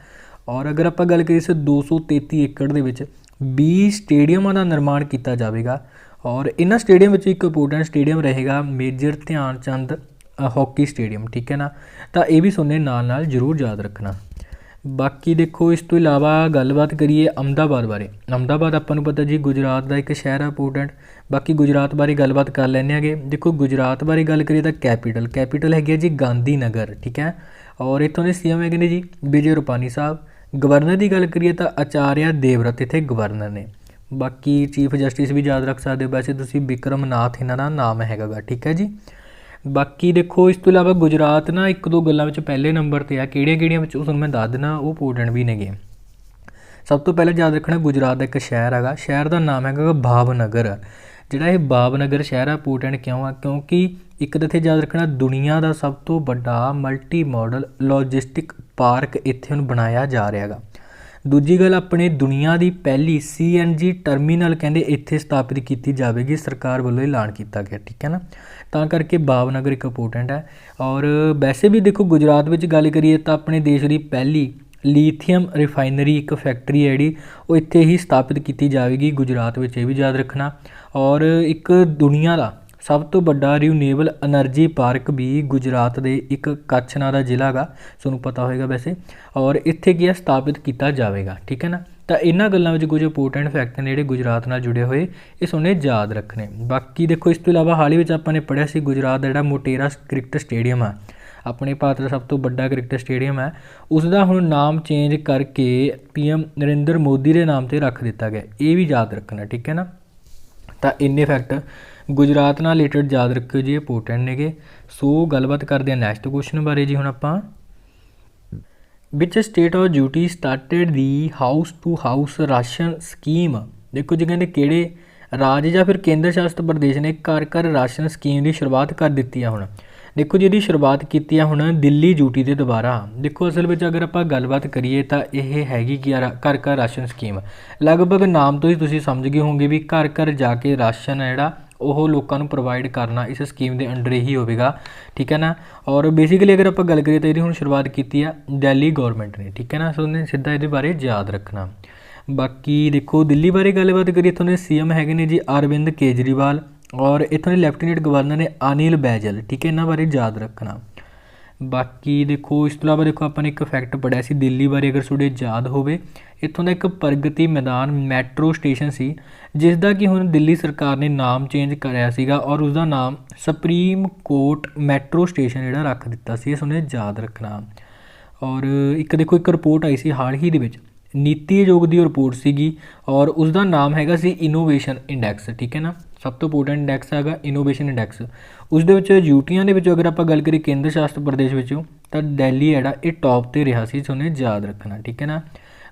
और अगर आप गल करिए इस 233 एकड़ के विच 20 स्टेडियमां का निर्माण किया जाएगा। और इन्हां स्टेडियम में एक इंपोर्टेंट स्टेडियम रहेगा मेजर ध्यानचंद हॉकी स्टेडियम। ठीक है ना, तो यह भी सुनने नाल नाल जरूर याद रखना। ਬਾਕੀ ਦੇਖੋ ਇਸ ਤੋਂ ਇਲਾਵਾ ਗੱਲਬਾਤ ਕਰੀਏ ਅਹਿਮਦਾਬਾਦ ਬਾਰੇ। ਅਹਿਮਦਾਬਾਦ ਆਪਾਂ ਨੂੰ ਪਤਾ ਜੀ ਗੁਜਰਾਤ ਦਾ ਇੱਕ ਸ਼ਹਿਰ ਹੈ ਇੰਪੋਰਟੈਂਟ। ਬਾਕੀ ਗੁਜਰਾਤ ਬਾਰੇ ਗੱਲਬਾਤ ਕਰ ਲੈਂਦੇ ਹੈਗੇ। ਦੇਖੋ ਗੁਜਰਾਤ ਬਾਰੇ ਗੱਲ ਕਰੀਏ ਤਾਂ ਕੈਪੀਟਲ ਹੈਗੀ ਹੈ ਜੀ ਗਾਂਧੀ ਨਗਰ, ਠੀਕ ਹੈ। ਔਰ ਇੱਥੋਂ ਦੇ ਸੀਐਮ ਹੈਗੇ ਨੇ ਜੀ ਵਿਜੇ ਰੂਪਾਨੀ ਸਾਹਿਬ। ਗਵਰਨਰ ਦੀ ਗੱਲ ਕਰੀਏ ਤਾਂ ਆਚਾਰਿਆ ਦੇਵਰਤ ਇੱਥੇ ਗਵਰਨਰ ਨੇ। ਬਾਕੀ ਚੀਫ ਜਸਟਿਸ ਵੀ ਯਾਦ ਰੱਖ ਸਕਦੇ ਹੋ, ਵੈਸੇ ਤੁਸੀਂ ਵਿਕਰਮ ਨਾਥ ਇਹਨਾਂ ਦਾ ਨਾਮ ਹੈਗਾ ਗਾ, ਠੀਕ ਹੈ ਜੀ। ਬਾਕੀ ਦੇਖੋ ਇਸ ਤੋਂ ਇਲਾਵਾ ਗੁਜਰਾਤ ਨਾ ਇੱਕ ਦੋ ਗੱਲਾਂ ਵਿੱਚ ਪਹਿਲੇ ਨੰਬਰ 'ਤੇ ਆ, ਕਿਹੜੀਆਂ ਵਿੱਚ ਉਹ ਤੁਹਾਨੂੰ ਮੈਂ ਦੱਸ ਦੇਣਾ, ਉਹ ਇੰਪੋਰਟੈਂਟ ਵੀ ਨੇਗੇ। ਸਭ ਤੋਂ ਪਹਿਲਾਂ ਯਾਦ ਰੱਖਣਾ ਗੁਜਰਾਤ ਦਾ ਇੱਕ ਸ਼ਹਿਰ ਹੈਗਾ, ਸ਼ਹਿਰ ਦਾ ਨਾਮ ਹੈਗਾ ਭਾਵਨਗਰ। ਜਿਹੜਾ ਇਹ ਭਾਵਨਗਰ ਸ਼ਹਿਰ ਆ ਇੰਪੋਰਟੈਂਟ ਕਿਉਂ ਆ, ਕਿਉਂਕਿ ਇੱਕ ਤਾਂ ਇੱਥੇ ਯਾਦ ਰੱਖਣਾ ਦੁਨੀਆ ਦਾ ਸਭ ਤੋਂ ਵੱਡਾ ਮਲਟੀ ਮਾਡਲ ਲੌਜਿਸਟਿਕ ਪਾਰਕ ਇੱਥੇ ਹੁਣ ਬਣਾਇਆ ਜਾ ਰਿਹਾ ਹੈਗਾ। ਦੂਜੀ ਗੱਲ ਆਪਣੇ ਦੁਨੀਆ ਦੀ ਪਹਿਲੀ CNG ਟਰਮੀਨਲ ਕਹਿੰਦੇ ਇੱਥੇ ਸਥਾਪਿਤ ਕੀਤੀ ਜਾਵੇਗੀ, ਸਰਕਾਰ ਵੱਲੋਂ ਐਲਾਨ ਕੀਤਾ ਗਿਆ, ਠੀਕ ਹੈ ਨਾ। ਤਾਂ ਕਰਕੇ ਭਾਵਨਗਰ ਇੱਕ ਇੰਪੋਰਟੈਂਟ ਹੈ। ਔਰ ਵੈਸੇ ਵੀ ਦੇਖੋ ਗੁਜਰਾਤ ਵਿੱਚ ਗੱਲ ਕਰੀਏ ਤਾਂ ਆਪਣੇ ਦੇਸ਼ ਦੀ ਪਹਿਲੀ ਲੀਥੀਅਮ ਰਿਫਾਈਨਰੀ ਇੱਕ ਫੈਕਟਰੀ ਹੈ ਜਿਹੜੀ ਉਹ ਇੱਥੇ ਹੀ ਸਥਾਪਿਤ ਕੀਤੀ ਜਾਵੇਗੀ ਗੁਜਰਾਤ ਵਿੱਚ, ਇਹ ਵੀ ਯਾਦ ਰੱਖਣਾ। ਔਰ ਇੱਕ ਦੁਨੀਆ ਦਾ ਸਭ ਤੋਂ ਵੱਡਾ ਰਿਨਿਊਏਬਲ ਐਨਰਜੀ ਪਾਰਕ ਵੀ ਗੁਜਰਾਤ ਦੇ ਇੱਕ ਕੱਛ ਨਾਂ ਦਾ ਜ਼ਿਲ੍ਹਾ ਹੈਗਾ, ਤੁਹਾਨੂੰ ਪਤਾ ਹੋਏਗਾ ਵੈਸੇ। ਔਰ ਇੱਥੇ ਕੀ ਹੈ ਸਥਾਪਿਤ ਕੀਤਾ ਜਾਵੇਗਾ, ਠੀਕ ਹੈ ਨਾ। ਤਾਂ ਇਹਨਾਂ ਗੱਲਾਂ ਵਿੱਚ ਕੁਝ ਇੰਪੋਰਟੈਂਟ ਫੈਕਟ ਨੇ ਜਿਹੜੇ ਗੁਜਰਾਤ ਨਾਲ ਜੁੜੇ ਹੋਏ, ਇਹ ਤੁਹਾਨੂੰ ਯਾਦ ਰੱਖਣੇ। ਬਾਕੀ ਦੇਖੋ ਇਸ ਤੋਂ ਇਲਾਵਾ ਹਾਲ ਹੀ ਵਿੱਚ ਆਪਾਂ ਨੇ ਪੜ੍ਹਿਆ ਸੀ ਗੁਜਰਾਤ ਦਾ ਜਿਹੜਾ ਮੋਟੇਰਾ ਕ੍ਰਿਕਟ ਸਟੇਡੀਅਮ ਹੈ, ਆਪਣੇ ਭਾਰਤ ਦਾ ਸਭ ਤੋਂ ਵੱਡਾ ਕ੍ਰਿਕਟ ਸਟੇਡੀਅਮ ਹੈ, ਉਸ ਦਾ ਹੁਣ ਨਾਮ ਚੇਂਜ ਕਰਕੇ PM ਨਰਿੰਦਰ ਮੋਦੀ ਦੇ ਨਾਮ 'ਤੇ ਰੱਖ ਦਿੱਤਾ ਗਿਆ, ਇਹ ਵੀ ਯਾਦ ਰੱਖਣਾ, ਠੀਕ ਹੈ ਨਾ। ਤਾਂ ਇੰਨੇ ਫੈਕਟ ਗੁਜਰਾਤ ਨਾਲ ਰਿਲੇਟਡ ਯਾਦ ਰੱਖਿਓ ਜੀ, ਇੰਪੋਰਟੈਂਟ ਨੇਗੇ। ਸੋ ਗੱਲਬਾਤ ਕਰਦੇ ਹਾਂ ਨੈਕਸਟ ਕੁਐਸਚਨ ਬਾਰੇ ਜੀ। ਹੁਣ ਆਪਾਂ ਵਿਚ ਸਟੇਟ ਆਫ ਡਿਊਟੀ ਸਟਾਰਟਡ ਦੀ house to house ration scheme. ਦੇਖੋ ਜੀ ਕਹਿੰਦੇ ਕਿਹੜੇ ਰਾਜ ਜਾਂ ਫਿਰ ਕੇਂਦਰ ਸ਼ਾਸਿਤ ਪ੍ਰਦੇਸ਼ ਨੇ ਘਰ ਘਰ ਰਾਸ਼ਨ ਸਕੀਮ ਦੀ ਸ਼ੁਰੂਆਤ ਕਰ ਦਿੱਤੀ ਆ ਹੁਣ। ਦੇਖੋ ਜੀ ਇਹਦੀ ਸ਼ੁਰੂਆਤ ਕੀਤੀ ਆ ਹੁਣ ਦਿੱਲੀ ਯੂਟੀ ਦੇ ਦੁਆਰਾ। ਦੇਖੋ ਅਸਲ ਵਿੱਚ ਅਗਰ ਆਪਾਂ ਗੱਲਬਾਤ ਕਰੀਏ ਤਾਂ ਇਹ ਹੈਗੀ ਕਿ ਘਰ ਘਰ ਰਾਸ਼ਨ ਸਕੀਮ। ਲਗਭਗ ਨਾਮ ਤੋਂ ਹੀ ਤੁਸੀਂ ਸਮਝ ਗਏ ਹੋਵੋਗੇ ਵੀ ਘਰ ਘਰ ਜਾ ਕੇ ਰਾਸ਼ਨ ਹੈ ਜਿਹੜਾ ਉਹ ਲੋਕਾਂ ਨੂੰ ਪ੍ਰੋਵਾਈਡ ਕਰਨਾ ਇਸ ਸਕੀਮ ਦੇ ਅੰਡਰ ਹੀ ਹੋਵੇਗਾ, ਠੀਕ ਹੈ ਨਾ। ਔਰ ਬੇਸਿਕਲੀ ਅਗਰ ਆਪਾਂ ਗੱਲ ਕਰੀਏ ਤਾਂ ਇਹਦੀ ਹੁਣ ਸ਼ੁਰੂਆਤ ਕੀਤੀ ਆ ਦਿੱਲੀ ਗੌਰਮੈਂਟ ਨੇ, ਠੀਕ ਹੈ ਨਾ। ਸੋ ਉਹਨੇ ਸਿੱਧਾ ਇਹਦੇ ਬਾਰੇ ਯਾਦ ਰੱਖਣਾ। ਬਾਕੀ ਦੇਖੋ ਦਿੱਲੀ ਬਾਰੇ ਗੱਲਬਾਤ ਕਰੀਏ, ਇੱਥੋਂ ਦੇ CM ਹੈਗੇ ਨੇ ਜੀ ਅਰਵਿੰਦ ਕੇਜਰੀਵਾਲ। ਔਰ ਇੱਥੋਂ ਦੇ ਲੈਫਟੀਨੈਂਟ ਗਵਰਨਰ ਨੇ ਅਨਿਲ ਬੈਜਲ, ਠੀਕ ਹੈ, ਇਹਨਾਂ ਬਾਰੇ ਯਾਦ ਰੱਖਣਾ। ਬਾਕੀ ਦੇਖੋ ਇਸ ਤੋਂ ਇਲਾਵਾ ਦੇਖੋ ਆਪਾਂ ਨੇ ਇੱਕ ਫੈਕਟ ਪੜ੍ਹਿਆ ਸੀ ਦਿੱਲੀ ਬਾਰੇ, ਅਗਰ ਤੁਹਾਡੇ ਯਾਦ ਹੋਵੇ, ਇੱਥੋਂ ਦਾ ਇੱਕ ਪ੍ਰਗਤੀ ਮੈਦਾਨ ਮੈਟਰੋ ਸਟੇਸ਼ਨ ਸੀ ਜਿਸ ਦਾ ਕਿ ਹੁਣ ਦਿੱਲੀ ਸਰਕਾਰ ਨੇ ਨਾਮ ਚੇਂਜ ਕਰਿਆ ਸੀਗਾ ਔਰ ਉਸਦਾ ਨਾਮ ਸੁਪਰੀਮ ਕੋਰਟ ਮੈਟਰੋ ਸਟੇਸ਼ਨ ਜਿਹੜਾ ਰੱਖ ਦਿੱਤਾ ਸੀ, ਇਹ ਤੁਹਾਨੂੰ ਯਾਦ ਰੱਖਣਾ। ਔਰ ਇੱਕ ਦੇਖੋ ਇੱਕ ਰਿਪੋਰਟ ਆਈ ਸੀ ਹਾਲ ਹੀ ਦੇ ਵਿੱਚ, ਨੀਤੀ ਆਯੋਗ ਦੀ ਰਿਪੋਰਟ ਸੀਗੀ ਔਰ ਉਸਦਾ ਨਾਮ ਹੈਗਾ ਸੀ ਇਨੋਵੇਸ਼ਨ ਇੰਡੈਕਸ, ਠੀਕ ਹੈ ਨਾ। ਸਭ ਤੋਂ ਇੰਪੋਰਟੈਂਟ ਇੰਡੈਕਸ ਹੈਗਾ ਇਨੋਵੇਸ਼ਨ ਇੰਡੈਕਸ। ਉਸ ਦੇ ਵਿੱਚ ਯੂਟੀਆਂ ਦੇ ਵਿੱਚ ਅਗਰ ਆਪਾਂ ਗੱਲ ਕਰੀਏ ਕੇਂਦਰ ਸ਼ਾਸਿਤ ਪ੍ਰਦੇਸ਼ ਵਿੱਚੋਂ ਤਾਂ ਦਿੱਲੀ ਜਿਹੜਾ ਇਹ ਟੌਪ 'ਤੇ ਰਿਹਾ ਸੀ, ਤੁਹਾਨੂੰ ਯਾਦ ਰੱਖਣਾ, ਠੀਕ ਹੈ ਨਾ।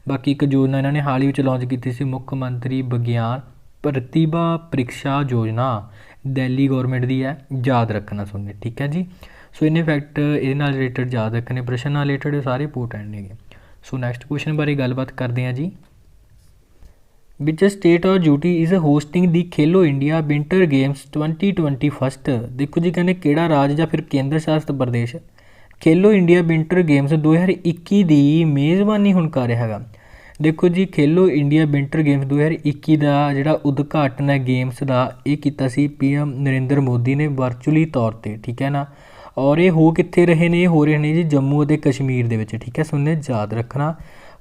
ਬਾਕੀ ਇੱਕ ਯੋਜਨਾ ਇਹਨਾਂ ਨੇ ਹਾਲ ਹੀ ਵਿੱਚ ਲਾਂਚ ਕੀਤੀ ਸੀ, ਮੁੱਖ ਮੰਤਰੀ ਵਿਗਿਆਨ ਪ੍ਰਤਿਭਾ ਪ੍ਰੀਖਿਆ ਯੋਜਨਾ, ਦਿੱਲੀ ਗੌਰਮੈਂਟ ਦੀ ਹੈ, ਯਾਦ ਰੱਖਣਾ ਤੁਹਾਨੂੰ, ਠੀਕ ਹੈ ਜੀ। ਸੋ ਇਹਨੇ ਫੈਕਟ ਇਹਦੇ ਨਾਲ ਰਿਲੇਟਡ ਯਾਦ ਰੱਖਣੇ, ਪ੍ਰਸ਼ਨ ਨਾਲ ਰਿਲੇਟਡ ਸਾਰੇ ਇੰਪੋਰਟੈਂਟ ਨੇਗੇ। ਸੋ ਨੈਕਸਟ ਕੁਐਸਚਨ ਬਾਰੇ ਗੱਲਬਾਤ ਕਰਦੇ ਹਾਂ ਜੀ। Which state of duty is hosting the Khelo India winter games 2021। ਦੇਖੋ ਜੀ ਕਹਿੰਦੇ ਕਿਹੜਾ ਰਾਜ ਜਾਂ ਫਿਰ ਕੇਂਦਰ ਸ਼ਾਸਿਤ ਪ੍ਰਦੇਸ਼ ਖੇਲੋ ਇੰਡੀਆ ਵਿੰਟਰ ਗੇਮਸ 2021 ਦੀ ਮੇਜ਼ਬਾਨੀ ਹੁਣ ਕਰ ਰਿਹਾ ਹੈਗਾ। ਦੇਖੋ ਜੀ ਖੇਲੋ ਇੰਡੀਆ ਵਿੰਟਰ ਗੇਮਸ 2021 ਦਾ ਜਿਹੜਾ ਉਦਘਾਟਨ ਹੈ ਗੇਮਸ ਦਾ, ਇਹ ਕੀਤਾ ਸੀ PM ਨਰਿੰਦਰ ਮੋਦੀ ਨੇ ਵਰਚੁਅਲੀ ਤੌਰ 'ਤੇ, ਠੀਕ ਹੈ ਨਾ। ਔਰ ਇਹ ਹੋ ਕਿੱਥੇ ਰਹੇ ਨੇ, ਇਹ ਹੋ ਰਹੇ ਨੇ ਜੀ ਜੰਮੂ ਅਤੇ ਕਸ਼ਮੀਰ ਦੇ ਵਿੱਚ, ਠੀਕ ਹੈ, ਸੋ ਉਹਨੇ ਯਾਦ ਰੱਖਣਾ।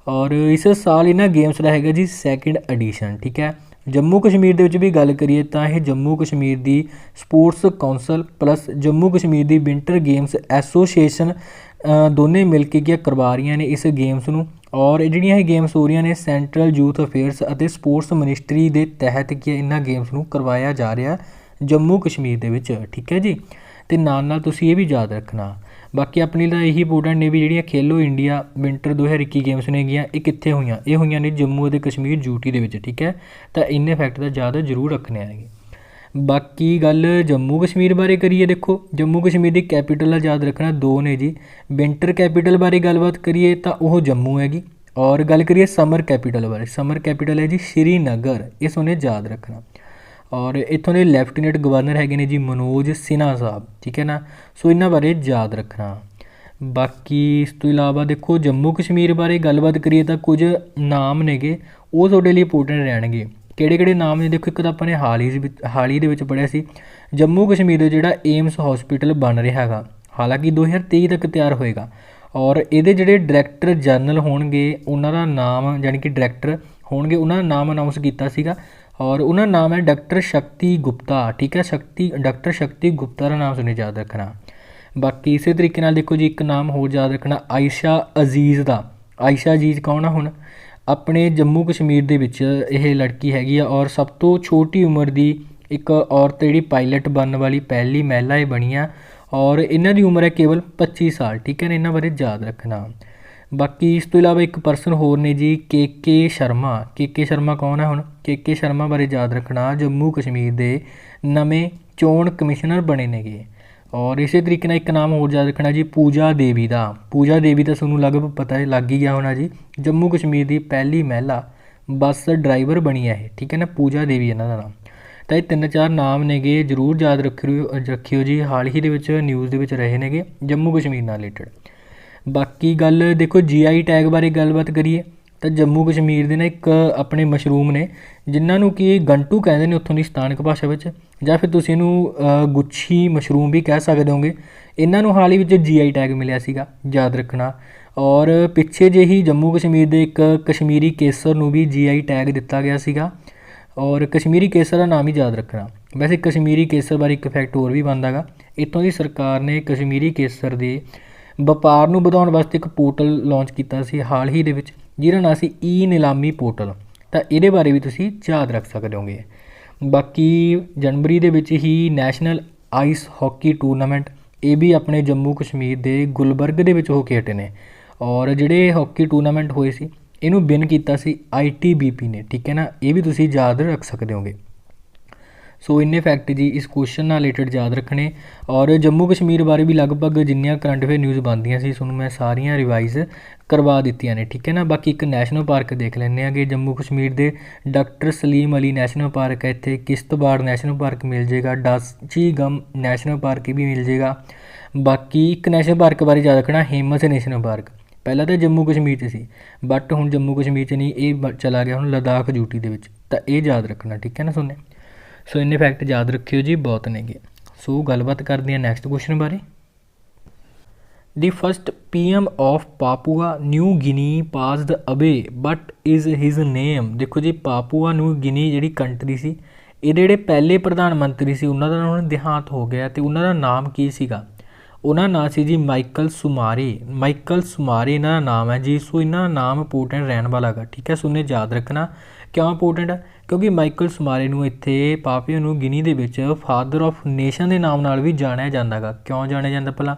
ਔਰ ਇਸ ਸਾਲ ਇਹਨਾਂ ਗੇਮਸ ਦਾ ਹੈਗਾ ਜੀ 2nd ਐਡੀਸ਼ਨ, ਠੀਕ ਹੈ। ਜੰਮੂ ਕਸ਼ਮੀਰ ਦੇ ਵਿੱਚ ਵੀ ਗੱਲ ਕਰੀਏ ਤਾਂ ਇਹ ਜੰਮੂ ਕਸ਼ਮੀਰ ਦੀ sports council plus Jammu Kashmir ਦੀ ਵਿੰਟਰ ਗੇਮਸ ਐਸੋਸੀਏਸ਼ਨ ਦੋਨੇ ਮਿਲ ਕੇ ਕੀ ਕਰਵਾ ਰਹੀਆਂ ਨੇ ਇਸ ਗੇਮਸ ਨੂੰ। ਔਰ ਜਿਹੜੀਆਂ ਇਹ ਗੇਮਸ ਹੋ ਰਹੀਆਂ ਨੇ ਸੈਂਟਰਲ ਯੂਥ ਅਫੇਅਰਸ ਅਤੇ ਸਪੋਰਟਸ ਮਿਨਿਸਟਰੀ ਦੇ ਤਹਿਤ ਕੀ ਇਹਨਾਂ ਗੇਮਸ ਨੂੰ ਕਰਵਾਇਆ ਜਾ ਰਿਹਾ ਜੰਮੂ ਕਸ਼ਮੀਰ ਦੇ ਵਿੱਚ, ਠੀਕ ਹੈ ਜੀ। ਅਤੇ ਨਾਲ ਨਾਲ ਤੁਸੀਂ ਇਹ ਵੀ ਯਾਦ ਰੱਖਣਾ। ਬਾਕੀ ਆਪਣੀ ਤਾਂ ਇਹੀ ਇੰਪੋਰਟੈਂਟ ਨੇ ਵੀ ਜਿਹੜੀਆਂ ਖੇਲੋ ਇੰਡੀਆ ਵਿੰਟਰ 2021 ਗੇਮਸ ਨੇਗੀਆਂ ਇਹ ਕਿੱਥੇ ਹੋਈਆਂ, ਇਹ ਹੋਈਆਂ ਨੇ ਜੰਮੂ ਅਤੇ ਕਸ਼ਮੀਰ ਯੂਟੀ ਦੇ ਵਿੱਚ, ਠੀਕ ਹੈ। ਤਾਂ ਇੰਨੇ ਫੈਕਟ ਦਾ ਯਾਦ ਜ਼ਰੂਰ ਰੱਖਣੇ ਹੈਗੇ। ਬਾਕੀ ਗੱਲ ਜੰਮੂ ਕਸ਼ਮੀਰ ਬਾਰੇ ਕਰੀਏ, ਦੇਖੋ ਜੰਮੂ ਕਸ਼ਮੀਰ ਦੀ ਕੈਪੀਟਲ ਦਾ ਯਾਦ ਰੱਖਣਾ ਦੋ ਨੇ ਜੀ। ਵਿੰਟਰ ਕੈਪੀਟਲ ਬਾਰੇ ਗੱਲਬਾਤ ਕਰੀਏ ਤਾਂ ਉਹ ਜੰਮੂ ਹੈਗੀ। ਔਰ ਗੱਲ ਕਰੀਏ ਸਮਰ ਕੈਪੀਟਲ ਬਾਰੇ, ਸਮਰ ਕੈਪੀਟਲ ਹੈ ਜੀ ਸ਼੍ਰੀਨਗਰ, ਇਹ ਤੁਹਾਨੂੰ ਯਾਦ ਰੱਖਣਾ। ਔਰ ਇੱਥੋਂ ਦੇ ਲੈਫਟੀਨੈਂਟ ਗਵਰਨਰ ਹੈਗੇ ਨੇ ਜੀ ਮਨੋਜ ਸਿਨਹਾ ਸਾਹਿਬ, ਠੀਕ ਹੈ ਨਾ। ਸੋ ਇਹਨਾਂ ਬਾਰੇ ਯਾਦ ਰੱਖਣਾ। ਬਾਕੀ ਇਸ ਤੋਂ ਇਲਾਵਾ ਦੇਖੋ ਜੰਮੂ ਕਸ਼ਮੀਰ ਬਾਰੇ ਗੱਲਬਾਤ ਕਰੀਏ ਤਾਂ ਕੁਝ ਨਾਮ ਨੇਗੇ ਉਹ ਤੁਹਾਡੇ ਲਈ ਇੰਪੋਰਟੈਂਟ ਰਹਿਣਗੇ। ਕਿਹੜੇ ਕਿਹੜੇ ਨਾਮ ਨੇ, ਦੇਖੋ ਇੱਕ ਤਾਂ ਆਪਾਂ ਨੇ ਹਾਲ ਹੀ ਦੇ ਵਿੱਚ ਪੜ੍ਹਿਆ ਸੀ ਜੰਮੂ ਕਸ਼ਮੀਰ ਦਾ ਜਿਹੜਾ ਏਮਸ ਹਸਪੀਟਲ ਬਣ ਰਿਹਾ ਹੈਗਾ, ਹਾਲਾਂਕਿ 2023 ਤੱਕ ਤਿਆਰ ਹੋਏਗਾ। और ਇਹਦੇ ਜਿਹੜੇ ਡਾਇਰੈਕਟਰ ਜਨਰਲ ਹੋਣਗੇ ਉਹਨਾਂ ਦਾ ਨਾਮ ਯਾਨੀ ਕਿ ਡਾਇਰੈਕਟਰ ਹੋਣਗੇ ਉਹਨਾਂ ਦਾ ਨਾਮ ਅਨਾਉਂਸ ਕੀਤਾ ਸੀਗਾ ਔਰ ਉਹਨਾਂ ਦਾ ਨਾਮ ਹੈ ਡਾਕਟਰ ਸ਼ਕਤੀ ਗੁਪਤਾ। ਠੀਕ ਹੈ, ਡਾਕਟਰ ਸ਼ਕਤੀ ਗੁਪਤਾ ਦਾ ਨਾਮ ਤੁਹਾਨੂੰ ਯਾਦ ਰੱਖਣਾ। ਬਾਕੀ ਇਸੇ ਤਰੀਕੇ ਨਾਲ ਦੇਖੋ ਜੀ ਇੱਕ ਨਾਮ ਹੋਰ ਯਾਦ ਰੱਖਣਾ ਆਇਸ਼ਾ ਅਜ਼ੀਜ਼ ਦਾ। ਆਇਸ਼ਾ ਅਜ਼ੀਜ਼ ਕੌਣ ਆ? ਹੁਣ ਆਪਣੇ ਜੰਮੂ ਕਸ਼ਮੀਰ ਦੇ ਵਿੱਚ ਇਹ ਲੜਕੀ ਹੈਗੀ ਆ ਔਰ ਸਭ ਤੋਂ ਛੋਟੀ ਉਮਰ ਦੀ ਇੱਕ ਔਰਤ ਜਿਹੜੀ ਪਾਇਲਟ ਬਣਨ ਵਾਲੀ ਪਹਿਲੀ ਮਹਿਲਾ ਇਹ ਬਣੀ ਆ ਔਰ ਇਹਨਾਂ ਦੀ ਉਮਰ ਹੈ ਕੇਵਲ 25 ਸਾਲ। ਠੀਕ ਹੈ ਨਾ, ਇਹਨਾਂ ਬਾਰੇ ਯਾਦ ਰੱਖਣਾ। ਬਾਕੀ ਇਸ ਤੋਂ ਇਲਾਵਾ ਇੱਕ ਪਰਸਨ ਹੋਰ ਨੇ ਜੀ ਕੇ ਸ਼ਰਮਾ। ਕੇ ਸ਼ਰਮਾ ਕੌਣ ਹੈ? ਹੁਣ ਕੇ ਸ਼ਰਮਾ ਬਾਰੇ ਯਾਦ ਰੱਖਣਾ ਜੰਮੂ ਕਸ਼ਮੀਰ ਦੇ ਨਵੇਂ ਚੋਣ ਕਮਿਸ਼ਨਰ ਬਣੇ ਨੇਗੇ। ਔਰ ਇਸੇ ਤਰੀਕੇ ਨਾਲ ਇੱਕ ਨਾਮ ਹੋਰ ਯਾਦ ਰੱਖਣਾ ਜੀ ਪੂਜਾ ਦੇਵੀ ਦਾ। ਪੂਜਾ ਦੇਵੀ ਤਾਂ ਤੁਹਾਨੂੰ ਲਗਭਗ ਪਤਾ ਹੈ, ਲੱਗ ਹੀ ਗਿਆ ਹੋਣਾ ਜੀ, ਜੰਮੂ ਕਸ਼ਮੀਰ ਦੀ ਪਹਿਲੀ ਮਹਿਲਾ ਬੱਸ ਡਰਾਈਵਰ ਬਣੀ ਹੈ ਇਹ। ਠੀਕ ਹੈ ਨਾ, ਪੂਜਾ ਦੇਵੀ ਇਹਨਾਂ ਦਾ ਨਾਮ। ਤਾਂ ਇਹ 3-4 ਨਾਮ ਨੇਗੇ, ਜ਼ਰੂਰ ਯਾਦ ਰੱਖਿਓ ਜੀ। ਹਾਲ ਹੀ ਦੇ ਵਿੱਚ ਨਿਊਜ਼ ਦੇ ਵਿੱਚ ਰਹੇ ਨੇਗੇ ਜੰਮੂ ਕਸ਼ਮੀਰ ਨਾਲ ਰਿਲੇਟਡ। ਬਾਕੀ ਗੱਲ ਦੇਖੋ GI ਟੈਗ ਬਾਰੇ ਗੱਲਬਾਤ ਕਰੀਏ ਤਾਂ ਜੰਮੂ ਕਸ਼ਮੀਰ ਦੇ ਨਾ ਇੱਕ ਆਪਣੇ ਮਸ਼ਰੂਮ ਨੇ ਜਿਨ੍ਹਾਂ ਨੂੰ ਕਿ ਗੰਟੂ ਕਹਿੰਦੇ ਨੇ ਉੱਥੋਂ ਦੀ ਸਥਾਨਕ ਭਾਸ਼ਾ ਵਿੱਚ, ਜਾਂ ਫਿਰ ਤੁਸੀਂ ਇਹਨੂੰ ਗੁੱਛੀ ਮਸ਼ਰੂਮ ਵੀ ਕਹਿ ਸਕਦੇ ਹੋਗੇ। ਇਹਨਾਂ ਨੂੰ ਹਾਲ ਹੀ ਵਿੱਚ GI ਟੈਗ ਮਿਲਿਆ ਸੀਗਾ, ਯਾਦ ਰੱਖਣਾ। ਔਰ ਪਿੱਛੇ ਜਿਹੇ ਹੀ ਜੰਮੂ ਕਸ਼ਮੀਰ ਦੇ ਇੱਕ ਕਸ਼ਮੀਰੀ ਕੇਸਰ ਨੂੰ ਵੀ GI ਟੈਗ ਦਿੱਤਾ ਗਿਆ ਸੀਗਾ ਔਰ ਕਸ਼ਮੀਰੀ ਕੇਸਰ ਦਾ ਨਾਮ ਹੀ ਯਾਦ ਰੱਖਣਾ। ਵੈਸੇ ਕਸ਼ਮੀਰੀ ਕੇਸਰ ਬਾਰੇ ਇੱਕ ਫੈਕਟ ਹੋਰ ਵੀ ਬਣਦਾ ਗਾ। ਇੱਥੋਂ ਦੀ ਸਰਕਾਰ ਨੇ ਕਸ਼ਮੀਰੀ ਕੇਸਰ ਦੇ ਵਪਾਰ ਨੂੰ ਵਧਾਉਣ ਵਾਸਤੇ ਇੱਕ ਪੋਰਟਲ ਲਾਂਚ ਕੀਤਾ ਸੀ ਹਾਲ ਹੀ ਦੇ ਵਿੱਚ, ਜਿਹਦਾ ਨਾਂ ਸੀ ਈ-ਨਿਲਾਮੀ ਪੋਰਟਲ। ਤਾਂ ਇਹਦੇ ਬਾਰੇ ਵੀ ਤੁਸੀਂ ਯਾਦ ਰੱਖ ਸਕਦੇ ਹੋਗੇ। ਬਾਕੀ ਜਨਵਰੀ ਦੇ ਵਿੱਚ ਹੀ ਨੈਸ਼ਨਲ ਆਈਸ ਹਾਕੀ ਟੂਰਨਾਮੈਂਟ ਇਹ ਵੀ ਆਪਣੇ ਜੰਮੂ ਕਸ਼ਮੀਰ ਦੇ ਗੁਲਬਰਗ ਦੇ ਵਿੱਚ ਹੋ ਕੇ ਹਟੇ ਨੇ ਔਰ ਜਿਹੜੇ ਹਾਕੀ ਟੂਰਨਾਮੈਂਟ ਹੋਏ ਸੀ ਇਹਨੂੰ ਵਿਨ ਕੀਤਾ ਸੀ ITBP ਨੇ। ਠੀਕ ਹੈ ਨਾ, ਇਹ ਵੀ ਤੁਸੀਂ ਯਾਦ ਰੱਖ ਸਕਦੇ ਹੋਗੇ। ਸੋ ਇੰਨੇ ਫੈਕਟ ਜੀ ਇਸ ਕੁਐਸਚਨ ਨਾਲ ਰਿਲੇਟਡ ਯਾਦ ਰੱਖਣੇ। ਔਰ ਜੰਮੂ ਕਸ਼ਮੀਰ ਬਾਰੇ ਵੀ ਲਗਭਗ ਜਿੰਨੀਆਂ ਕਰੰਟ ਅਫੇਅਰ ਨਿਊਜ਼ ਬਣਦੀਆਂ ਸੀ ਤੁਹਾਨੂੰ ਮੈਂ ਸਾਰੀਆਂ ਰਿਵਾਈਜ਼ ਕਰਵਾ ਦਿੱਤੀਆਂ ਨੇ। ਠੀਕ ਹੈ ਨਾ, ਬਾਕੀ ਇੱਕ ਨੈਸ਼ਨਲ ਪਾਰਕ ਦੇਖ ਲੈਂਦੇ ਆਗੇ ਜੰਮੂ ਕਸ਼ਮੀਰ ਦੇ, doctor Salim Ali national park ਹੈ ਇੱਥੇ, ਕਿਸ਼ਤਵਾੜ ਨੈਸ਼ਨਲ ਪਾਰਕ ਮਿਲ ਜਾਏਗਾ, ਡਾਚੀ ਗਮ ਨੈਸ਼ਨਲ ਪਾਰਕ ਵੀ ਮਿਲ ਜਾਏਗਾ। ਬਾਕੀ ਇੱਕ ਨੈਸ਼ਨਲ ਪਾਰਕ ਬਾਰੇ ਯਾਦ ਰੱਖਣਾ ਹਿੰਮਤ ਨੈਸ਼ਨਲ ਪਾਰਕ, ਪਹਿਲਾਂ ਤਾਂ ਜੰਮੂ ਕਸ਼ਮੀਰ 'ਚ ਸੀ ਬਟ ਹੁਣ ਜੰਮੂ ਕਸ਼ਮੀਰ 'ਚ ਨਹੀਂ, ਇਹ ਚਲਾ ਗਿਆ ਹੁਣ ਲੱਦਾਖ ਯੂਟੀ ਦੇ ਵਿੱਚ। ਤਾਂ ਇਹ ਯਾਦ ਰੱਖਣਾ। ਠੀਕ ਹੈ ਨਾ ਸੁਣਨੇ। ਸੋ ਇੰਨੇ ਫੈਕਟ ਯਾਦ ਰੱਖਿਓ ਜੀ, ਬਹੁਤ ਨੇਗੇ। ਸੋ ਗੱਲਬਾਤ ਕਰਦੇ ਹਾਂ ਨੈਕਸਟ ਕੁਐਸਚਨ ਬਾਰੇ। The first PM of Papua New Guinea passed away but is his name. ਦੇਖੋ ਜੀ ਪਾਪੂਆ ਨਿਊ ਗਿਨੀ ਜਿਹੜੀ ਕੰਟਰੀ ਸੀ ਇਹਦੇ ਜਿਹੜੇ ਪਹਿਲੇ ਪ੍ਰਧਾਨ ਮੰਤਰੀ ਸੀ ਉਹਨਾਂ ਦਾ ਹੁਣ ਦੇਹਾਂਤ ਹੋ ਗਿਆ ਅਤੇ ਉਹਨਾਂ ਦਾ ਨਾਮ ਕੀ ਸੀਗਾ? ਉਹਨਾਂ ਦਾ ਨਾਂ ਸੀ ਜੀ ਮਾਈਕਲ ਸੁਮਾਰੇ। ਮਾਈਕਲ ਸੁਮਾਰੇ ਇਹਨਾਂ ਦਾ ਨਾਮ ਹੈ ਜੀ। ਸੋ ਇਹਨਾਂ ਦਾ ਨਾਮ ਇੰਪੋਰਟੈਂਟ ਰਹਿਣ ਵਾਲਾ ਹੈਗਾ। ਠੀਕ ਹੈ, ਸੋ ਉਹਨੇ ਯਾਦ ਰੱਖਣਾ। ਕਿਉਂ ਇੰਪੋਰਟੈਂਟ ਹੈ? ਕਿਉਂਕਿ ਮਾਈਕਲ ਸੁਮਾਰੇ ਨੂੰ ਇੱਥੇ ਪਾਪੂਆ ਨਿਊ ਗਿਨੀ ਦੇ ਵਿੱਚ ਫਾਦਰ ਆਫ ਨੇਸ਼ਨ ਦੇ ਨਾਮ ਨਾਲ ਵੀ ਜਾਣਿਆ ਜਾਂਦਾ ਗਾ। ਕਿਉਂ ਜਾਣਿਆ ਜਾਂਦਾ ਭਲਾ?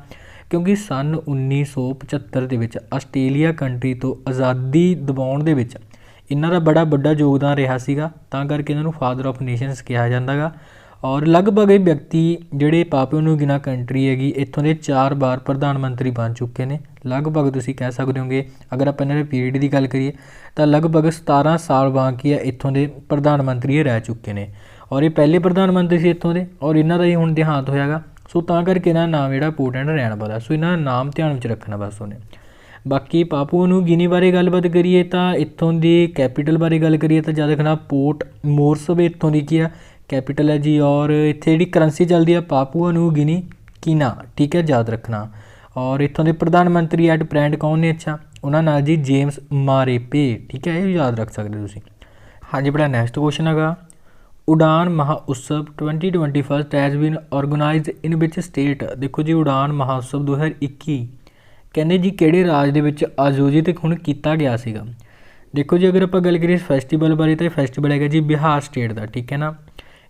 ਕਿਉਂਕਿ ਸੰਨ 1975 ਦੇ ਵਿੱਚ ਆਸਟ੍ਰੇਲੀਆ ਕੰਟਰੀ ਤੋਂ ਆਜ਼ਾਦੀ ਦਿਵਾਉਣ ਦੇ ਵਿੱਚ ਇਹਨਾਂ ਦਾ ਬੜਾ ਵੱਡਾ ਯੋਗਦਾਨ ਰਿਹਾ ਸੀਗਾ, ਤਾਂ ਕਰਕੇ ਇਹਨਾਂ ਨੂੰ ਫਾਦਰ ਆਫ ਨੇਸ਼ਨਸ ਕਿਹਾ ਜਾਂਦਾ ਗਾ। ਔਰ ਲਗਭਗ ਇਹ ਵਿਅਕਤੀ ਜਿਹੜੇ ਪਾਪੂਆ ਨਿਊ ਗਿਨੀ ਕੰਟਰੀ ਹੈਗੀ ਇੱਥੋਂ ਦੇ 4 ਵਾਰ ਪ੍ਰਧਾਨ ਮੰਤਰੀ ਬਣ ਚੁੱਕੇ ਨੇ। ਲਗਭਗ ਤੁਸੀਂ ਕਹਿ ਸਕਦੇ ਹੋਗੇ ਅਗਰ ਆਪਾਂ ਇਹਨਾਂ ਦੇ ਪੀਰੀਅਡ ਦੀ ਗੱਲ ਕਰੀਏ ਤਾਂ ਲਗਭਗ 17 ਸਾਲ ਬਾਕੀ ਆ ਇੱਥੋਂ ਦੇ ਪ੍ਰਧਾਨ ਮੰਤਰੀ ਇਹ ਰਹਿ ਚੁੱਕੇ ਨੇ ਔਰ ਇਹ ਪਹਿਲੇ ਪ੍ਰਧਾਨ ਮੰਤਰੀ ਸੀ ਇੱਥੋਂ ਦੇ ਔਰ ਇਹਨਾਂ ਦਾ ਹੀ ਹੁਣ ਦੇਹਾਂਤ ਹੋਇਆਗਾ। ਸੋ ਤਾਂ ਕਰਕੇ ਇਹਨਾਂ ਦਾ ਨਾਮ ਜਿਹੜਾ ਇੰਪੋਰਟੈਂਟ ਰਹਿਣ ਵਾਲਾ। ਸੋ ਇਹਨਾਂ ਦਾ ਨਾਮ ਧਿਆਨ ਵਿੱਚ ਰੱਖਣਾ ਬਸ ਉਹਨੇ। ਬਾਕੀ ਪਾਪੂਆ ਨਿਊ ਗਿਨੀ ਬਾਰੇ ਗੱਲਬਾਤ ਕਰੀਏ ਤਾਂ ਇੱਥੋਂ ਦੀ ਕੈਪੀਟਲ ਬਾਰੇ ਗੱਲ ਕਰੀਏ ਤਾਂ ਯਾਦ ਰੱਖਣਾ ਪੋਰਟ ਮੋਰਸਬੀ ਇੱਥੋਂ ਦੀ ਕੀ ਆ ਕੈਪੀਟਲ ਹੈ ਜੀ। ਔਰ ਇੱਥੇ ਜਿਹੜੀ ਕਰੰਸੀ ਚੱਲਦੀ ਆ ਪਾਪੂਆ ਨਿਊ ਗਿਨੀ ਕੀਨਾ। ਠੀਕ ਹੈ, ਯਾਦ ਰੱਖਣਾ। ਔਰ ਇੱਥੋਂ ਦੇ ਪ੍ਰਧਾਨ ਮੰਤਰੀ ਐਟ ਪ੍ਰੈਜ਼ੈਂਟ ਕੌਣ ਨੇ? ਅੱਛਾ, ਉਹਨਾਂ ਨਾਲ ਜੀ ਜੇਮਸ ਮਾਰੇਪੇ। ਠੀਕ ਹੈ, ਇਹ ਵੀ ਯਾਦ ਰੱਖ ਸਕਦੇ ਤੁਸੀਂ। ਹਾਂਜੀ, ਬੜਾ ਨੈਕਸਟ ਕੁਐਸਚਨ ਹੈਗਾ ਉਡਾਨ ਮਹਾਉਤਸਵ 2021 has been organised in which state. ਦੇਖੋ ਜੀ ਉਡਾਨ ਮਹਾਉਤਸਵ 2021 ਕਹਿੰਦੇ ਜੀ ਕਿਹੜੇ ਰਾਜ ਦੇ ਵਿੱਚ ਆਯੋਜਿਤ ਹੁਣ ਕੀਤਾ ਗਿਆ ਸੀਗਾ? ਦੇਖੋ ਜੀ ਅਗਰ ਆਪਾਂ ਗੱਲ ਕਰੀਏ ਫੈਸਟੀਵਲ ਬਾਰੇ ਤਾਂ ਇਹ ਫੈਸਟੀਵਲ ਹੈਗਾ ਜੀ ਬਿਹਾਰ ਸਟੇਟ ਦਾ। ਠੀਕ ਹੈ ਨਾ,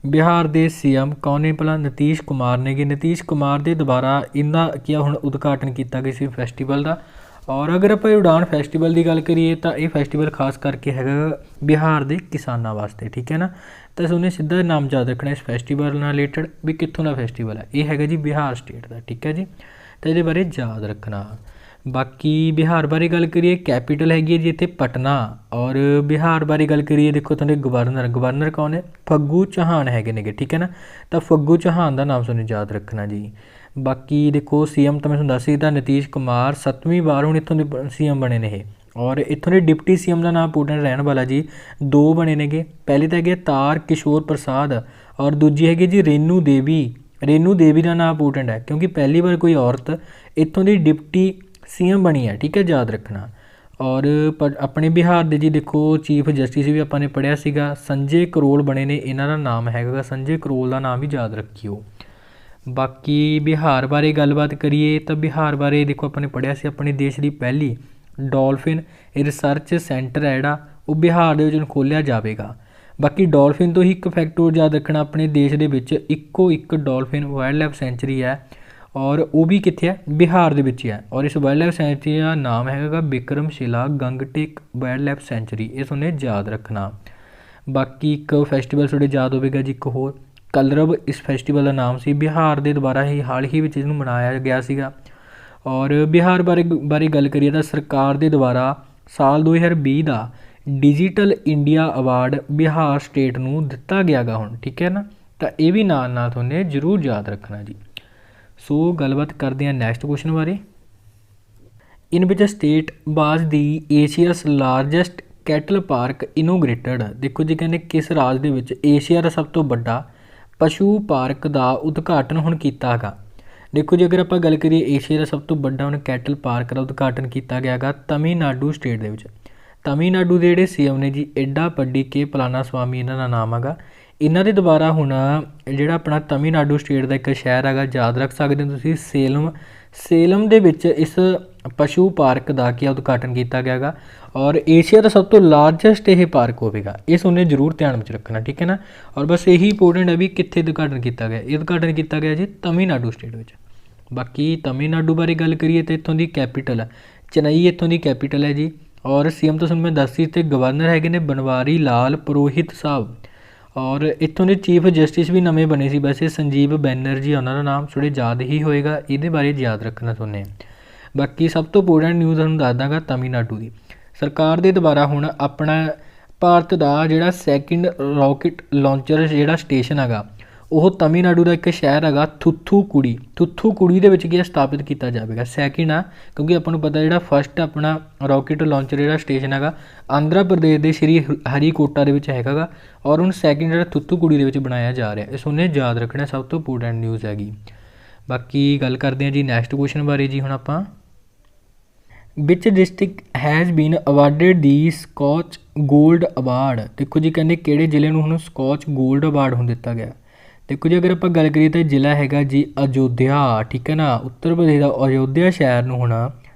ਬਿਹਾਰ ਦੇ CM ਕੌਣ ਨੇ ਭਲਾ? ਨਿਤੀਸ਼ ਕੁਮਾਰ ਨੇਗੇ। ਨਿਤੀਸ਼ ਕੁਮਾਰ ਦੇ ਦੁਆਰਾ ਇਹਦਾ ਕੀ ਹੁਣ ਉਦਘਾਟਨ ਕੀਤਾ ਗਿਆ ਸੀ ਫੈਸਟੀਵਲ ਦਾ। ਔਰ ਅਗਰ ਆਪਾਂ ਉਡਾਨ ਫੈਸਟੀਵਲ ਦੀ ਗੱਲ ਕਰੀਏ ਤਾਂ ਇਹ ਫੈਸਟੀਵਲ ਖਾਸ ਕਰਕੇ ਹੈਗਾ ਬਿਹਾਰ ਦੇ ਕਿਸਾਨਾਂ ਵਾਸਤੇ। ਠੀਕ ਹੈ ਨਾ, ਤਾਂ ਉਹਨੇ ਸਿੱਧਾ ਨਾਮ ਯਾਦ ਰੱਖਣਾ ਇਸ ਫੈਸਟੀਵਲ ਨਾਲ ਰਿਲੇਟਡ ਵੀ ਕਿੱਥੋਂ ਦਾ ਫੈਸਟੀਵਲ ਹੈ। ਇਹ ਹੈਗਾ ਜੀ ਬਿਹਾਰ ਸਟੇਟ ਦਾ। ਠੀਕ ਹੈ ਜੀ, ਤਾਂ ਇਹਦੇ ਬਾਰੇ ਯਾਦ ਰੱਖਣਾ। ਬਾਕੀ ਬਿਹਾਰ ਬਾਰੇ ਗੱਲ ਕਰੀਏ ਕੈਪੀਟਲ ਹੈਗੀ ਹੈ ਜੀ ਇੱਥੇ ਪਟਨਾ। ਔਰ ਬਿਹਾਰ ਬਾਰੇ ਗੱਲ ਕਰੀਏ ਦੇਖੋ ਤੁਹਾਡੇ ਗਵਰਨਰ ਕੌਣ ਹੈ? ਫੱਗੂ ਚੌਹਾਨ ਹੈਗੇ ਨੇਗੇ। ਠੀਕ ਹੈ ਨਾ, ਤਾਂ ਫੱਗੂ ਚੌਹਾਨ ਦਾ ਨਾਮ ਤੁਹਾਨੂੰ ਯਾਦ ਰੱਖਣਾ ਜੀ। ਬਾਕੀ ਦੇਖੋ CM ਤਾਂ ਮੈਂ ਤੁਹਾਨੂੰ ਦੱਸ ਦਿੱਤਾ ਨਿਤੀਸ਼ ਕੁਮਾਰ 7ਵੀਂ ਵਾਰ ਹੁਣ ਇੱਥੋਂ ਦੇ CM ਬਣੇ ਨੇ ਇਹ। ਔਰ ਇੱਥੋਂ ਦੇ ਡਿਪਟੀ CM ਦਾ ਨਾਮ ਇੰਪੋਰਟੈਂਟ ਰਹਿਣ ਵਾਲਾ ਜੀ। 2 ਬਣੇ ਨੇਗੇ, ਪਹਿਲੇ ਤਾਂ ਹੈਗੇ ਤਾਰ ਕਿਸ਼ੋਰ ਪ੍ਰਸਾਦ ਔਰ ਦੂਜੀ ਹੈਗੀ ਜੀ ਰੇਨੂ ਦੇਵੀ। ਰੇਨੂ ਦੇਵੀ ਦਾ ਨਾਮ ਇੰਪੋਰਟੈਂਟ ਹੈ ਕਿਉਂਕਿ ਪਹਿਲੀ ਵਾਰ ਕੋਈ ਔਰਤ ਇੱਥੋਂ ਦੀ ਡਿਪਟੀ सीएम बनी है, ठीक है, याद रखना। और अपने बिहार ਦੇ जी देखो चीफ जस्टिस भी ਆਪਾਂ ਨੇ ਪੜ੍ਹਿਆ ਸੀਗਾ, संजय करोल बने ने, ਇਹਨਾਂ ਦਾ ਨਾਮ ਹੈਗਾ संजय करोल ਦਾ ਨਾਮ ਵੀ ਯਾਦ ਰੱਖਿਓ। ਬਾਕੀ ਬਿਹਾਰ ਬਾਰੇ ਗੱਲਬਾਤ ਕਰੀਏ ਤਾਂ ਬਿਹਾਰ ਬਾਰੇ ਦੇਖੋ ਆਪਾਂ ਨੇ ਪੜ੍ਹਿਆ ਸੀ ਆਪਣੇ ਦੇਸ਼ ਦੀ ਪਹਿਲੀ ਡੋਲਫਿਨ ਰਿਸਰਚ ਸੈਂਟਰ ਹੈ ਜਿਹੜਾ ਉਹ ਬਿਹਾਰ ਦੇ ਵਿੱਚ ਖੋਲ੍ਹਿਆ ਜਾਵੇਗਾ। ਬਾਕੀ ਡੋਲਫਿਨ ਤੋਂ ਹੀ ਇੱਕ ਫੈਕਟ ਹੋਰ ਯਾਦ ਰੱਖਣਾ, ਆਪਣੇ ਦੇਸ਼ ਦੇ ਵਿੱਚ ਇੱਕੋ ਇੱਕ ਡੋਲਫਿਨ ਵਾਈਲਡ ਲਾਈਫ ਸੈਂਚਰੀ ਹੈ ਔਰ ਉਹ ਵੀ ਕਿੱਥੇ ਹੈ, ਬਿਹਾਰ ਦੇ ਵਿੱਚ ਹੈ। ਔਰ ਇਸ ਵਾਈਲਡ ਲਾਈਫ ਸੈਂਚਰੀ ਦਾ ਨਾਮ ਹੈਗਾ ਬਿਕਰਮਸ਼ਿਲਾ ਗੰਗਟਿਕ ਵਾਈਲਡ ਲਾਈਫ ਸੈਂਚਰੀ, ਇਹ ਤੁਹਾਨੂੰ ਯਾਦ ਰੱਖਣਾ। ਬਾਕੀ ਇੱਕ ਫੈਸਟੀਵਲ ਤੁਹਾਡੇ ਯਾਦ ਹੋਵੇਗਾ ਜੀ ਇੱਕ ਹੋਰ, ਕਲਰਵ ਇਸ ਫੈਸਟੀਵਲ ਦਾ ਨਾਮ ਸੀ, ਬਿਹਾਰ ਦੇ ਦੁਆਰਾ ਹੀ ਹਾਲ ਹੀ ਵਿੱਚ ਇਹਨੂੰ ਮਨਾਇਆ ਗਿਆ ਸੀਗਾ। ਔਰ ਬਿਹਾਰ ਬਾਰੇ ਗੱਲ ਕਰੀਏ ਤਾਂ ਸਰਕਾਰ ਦੇ ਦੁਆਰਾ ਸਾਲ 2020 ਦਾ digital India award Bihar state ਨੂੰ ਦਿੱਤਾ ਗਿਆ ਗਾ ਹੁਣ, ਠੀਕ ਹੈ ਨਾ। ਤਾਂ ਇਹ ਵੀ ਨਾਲ ਨਾਲ ਤੁਹਾਨੂੰ ਜ਼ਰੂਰ ਯਾਦ ਰੱਖਣਾ ਜੀ। ਸੋ ਗੱਲਬਾਤ ਕਰਦੇ ਹਾਂ ਨੈਕਸਟ ਕੁਐਸਚਨ ਬਾਰੇ। ਇਨ ਵਿਚ ਸਟੇਟ ਵਾਜ਼ ਦੀ ਏਸ਼ੀਆਸ ਲਾਰਜੈਸਟ ਕੈਟਲ ਪਾਰਕ ਇਨੋਗ੍ਰੇਟਡ। ਦੇਖੋ ਜੀ ਕਹਿੰਦੇ ਕਿਸ ਰਾਜ ਦੇ ਵਿੱਚ ਏਸ਼ੀਆ ਦਾ ਸਭ ਤੋਂ ਵੱਡਾ ਪਸ਼ੂ ਪਾਰਕ ਦਾ ਉਦਘਾਟਨ ਹੁਣ ਕੀਤਾ ਹੈਗਾ। ਦੇਖੋ ਜੀ ਅਗਰ ਆਪਾਂ ਗੱਲ ਕਰੀਏ ਏਸ਼ੀਆ ਦਾ ਸਭ ਤੋਂ ਵੱਡਾ ਹੁਣ ਕੈਟਲ ਪਾਰਕ ਦਾ ਉਦਘਾਟਨ ਕੀਤਾ ਗਿਆ ਹੈਗਾ ਤਮਿਲਨਾਡੂ ਸਟੇਟ ਦੇ ਵਿੱਚ। ਤਮਿਲਨਾਡੂ ਦੇ ਜਿਹੜੇ ਸੀਐਮ ਨੇ ਜੀ ਏਡਾਪੱਡੀ ਕੇ ਪਲਾਨਾਸਵਾਮੀ ਇਹਨਾਂ ਦਾ ਨਾਮ ਹੈਗਾ। ਇਹਨਾਂ ਦੇ ਦੁਆਰਾ ਹੁਣ ਜਿਹੜਾ ਆਪਣਾ ਤਮਿਲਨਾਡੂ ਸਟੇਟ ਦਾ ਇੱਕ ਸ਼ਹਿਰ ਹੈਗਾ, ਯਾਦ ਰੱਖ ਸਕਦੇ ਹੋ ਤੁਸੀਂ, ਸੇਲਮ ਦੇ ਵਿੱਚ ਇਸ ਪਸ਼ੂ ਪਾਰਕ ਦਾ ਕੀ ਉਦਘਾਟਨ ਕੀਤਾ ਗਿਆ ਹੈਗਾ। ਔਰ ਏਸ਼ੀਆ ਦਾ ਸਭ ਤੋਂ ਲਾਰਜੈਸਟ ਇਹ ਪਾਰਕ ਹੋਵੇਗਾ, ਇਸ ਉਹਨੇ ਜ਼ਰੂਰ ਧਿਆਨ ਵਿੱਚ ਰੱਖਣਾ, ਠੀਕ ਹੈ ਨਾ। ਔਰ ਬਸ ਇਹੀ ਇੰਪੋਰਟੈਂਟ ਹੈ ਵੀ ਕਿੱਥੇ ਉਦਘਾਟਨ ਕੀਤਾ ਗਿਆ, ਇਹ ਉਦਘਾਟਨ ਕੀਤਾ ਗਿਆ ਜੀ ਤਮਿਲਨਾਡੂ ਸਟੇਟ ਵਿੱਚ। ਬਾਕੀ ਤਮਿਲਨਾਡੂ ਬਾਰੇ ਗੱਲ ਕਰੀਏ ਤਾਂ ਇੱਥੋਂ ਦੀ ਕੈਪੀਟਲ ਹੈ ਚੇਨਈ, ਇੱਥੋਂ ਦੀ ਕੈਪੀਟਲ ਹੈ ਜੀ। ਔਰ ਸੀਐਮ ਤੋਂ ਤੁਹਾਨੂੰ ਮੈਂ ਦੱਸੀ ਤੇ ਗਵਰਨਰ ਹੈਗੇ ਨੇ ਬਨਵਾਰੀ ਲਾਲ ਪੁਰੋਹਿਤ ਸਾਹਿਬ। ਔਰ ਇੱਥੋਂ ਦੇ ਚੀਫ ਜਸਟਿਸ ਵੀ ਨਵੇਂ ਬਣੇ ਸੀ ਵੈਸੇ, ਸੰਜੀਵ ਬੈਨਰਜੀ ਉਹਨਾਂ ਦਾ ਨਾਮ ਥੋੜ੍ਹੇ ਯਾਦ ਹੀ ਹੋਏਗਾ, ਇਹਦੇ ਬਾਰੇ ਯਾਦ ਰੱਖਣਾ ਤੁਹਾਨੂੰ। ਬਾਕੀ ਸਭ ਤੋਂ ਇੰਪੋਰਟੈਂਟ ਨਿਊਜ਼ ਤੁਹਾਨੂੰ ਦੱਸ ਦਾਂਗਾ ਤਮਿਲਨਾਡੂ ਦੀ ਸਰਕਾਰ ਦੇ ਦੁਆਰਾ ਹੁਣ ਆਪਣਾ ਭਾਰਤ ਦਾ ਜਿਹੜਾ ਸੈਕਿੰਡ ਰੌਕਟ ਲਾਂਚਰ ਜਿਹੜਾ ਸਟੇਸ਼ਨ ਹੈਗਾ ਉਹ ਤਮਿਲਨਾਡੂ ਦਾ ਇੱਕ ਸ਼ਹਿਰ ਹੈਗਾ ਥੁਥੂਕੁੜੀ ਦੇ ਵਿੱਚ ਕੀ ਸਥਾਪਿਤ ਕੀਤਾ ਜਾਵੇਗਾ। ਸੈਕਿੰਡ ਆ ਕਿਉਂਕਿ ਆਪਾਂ ਨੂੰ ਪਤਾ ਜਿਹੜਾ ਫਸਟ ਆਪਣਾ ਰੌਕਟ ਲਾਂਚਰ ਜਿਹੜਾ ਸਟੇਸ਼ਨ ਹੈਗਾ ਆਂਧਰਾ ਪ੍ਰਦੇਸ਼ ਦੇ ਸ਼੍ਰੀ ਹਰੀਕੋਟਾ ਦੇ ਵਿੱਚ ਹੈਗਾ ਗਾ। ਔਰ ਹੁਣ ਸੈਕਿੰਡ ਜਿਹੜਾ ਥੁਥੂਕੁੜੀ ਦੇ ਵਿੱਚ ਬਣਾਇਆ ਜਾ ਰਿਹਾ, ਇਸ ਉਹਨੇ ਯਾਦ ਰੱਖਣਾ, ਸਭ ਤੋਂ ਇੰਪੋਰਟੈਂਟ ਨਿਊਜ਼ ਹੈਗੀ। ਬਾਕੀ ਗੱਲ ਕਰਦੇ ਹਾਂ ਜੀ ਨੈਕਸਟ ਕੁਐਸਚਨ ਬਾਰੇ ਜੀ। ਹੁਣ ਆਪਾਂ ਵਿਚ district has been awarded the scotch gold award. ਦੇਖੋ ਜੀ ਕਹਿੰਦੇ ਕਿਹੜੇ ਜ਼ਿਲ੍ਹੇ ਨੂੰ ਹੁਣ ਸਕੌਚ ਗੋਲਡ ਅਵਾਰਡ ਹੁਣ ਦਿੱਤਾ ਗਿਆ। ਦੇਖੋ ਜੀ ਅਗਰ ਆਪਾਂ ਗੱਲ ਕਰੀਏ ਤਾਂ ਜ਼ਿਲ੍ਹਾ ਹੈਗਾ ਜੀ ਅਯੋਧਿਆ, ਠੀਕ ਹੈ ਨਾ, ਉੱਤਰ ਪ੍ਰਦੇਸ਼ ਦਾ ਅਯੋਧਿਆ ਸ਼ਹਿਰ ਨੂੰ ਹੁਣ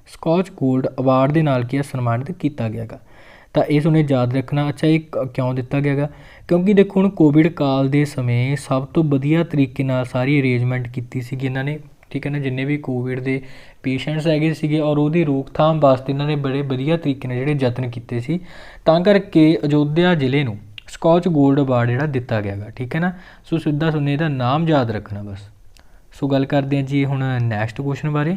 ਸਕੌਚ ਗੋਲਡ ਅਵਾਰਡ ਦੇ ਨਾਲ ਕੀ ਸਨਮਾਨਿਤ ਕੀਤਾ ਗਿਆ ਗਾ। ਤਾਂ ਇਸ ਨੂੰ ਯਾਦ ਰੱਖਣਾ। ਅੱਛਾ ਇਹ ਕਿਉਂ ਦਿੱਤਾ ਗਿਆ ਗਾ, ਕਿਉਂਕਿ ਦੇਖੋ ਹੁਣ ਕੋਵਿਡ ਕਾਲ ਦੇ ਸਮੇਂ ਸਭ ਤੋਂ ਵਧੀਆ ਤਰੀਕੇ ਨਾਲ ਸਾਰੀ ਅਰੇਂਜਮੈਂਟ ਕੀਤੀ ਸੀਗੀ ਇਹਨਾਂ ਨੇ, ਠੀਕ ਹੈ ਨਾ, ਜਿੰਨੇ ਵੀ ਕੋਵਿਡ ਦੇ ਪੇਸ਼ੈਂਟਸ ਹੈਗੇ ਸੀਗੇ ਔਰ ਉਹਦੀ ਰੋਕਥਾਮ ਵਾਸਤੇ ਇਹਨਾਂ ਨੇ ਬੜੇ ਵਧੀਆ ਤਰੀਕੇ ਨਾਲ ਜਿਹੜੇ ਯਤਨ ਕੀਤੇ ਸੀ, ਤਾਂ ਕਰਕੇ ਅਯੋਧਿਆ ਜ਼ਿਲ੍ਹੇ ਨੂੰ ਸਕੌਚ ਗੋਲਡ ਅਵਾਰਡ ਜਿਹੜਾ ਦਿੱਤਾ ਗਿਆ ਗਾ, ਠੀਕ ਹੈ ਨਾ। ਸੋ ਸਿੱਧਾ ਸੁਣਨੇ ਇਹਦਾ ਨਾਮ ਯਾਦ ਰੱਖਣਾ ਬਸ। ਸੋ ਗੱਲ ਕਰਦੇ ਹਾਂ ਜੀ ਹੁਣ ਨੈਕਸਟ ਕੁਐਸਚਨ ਬਾਰੇ।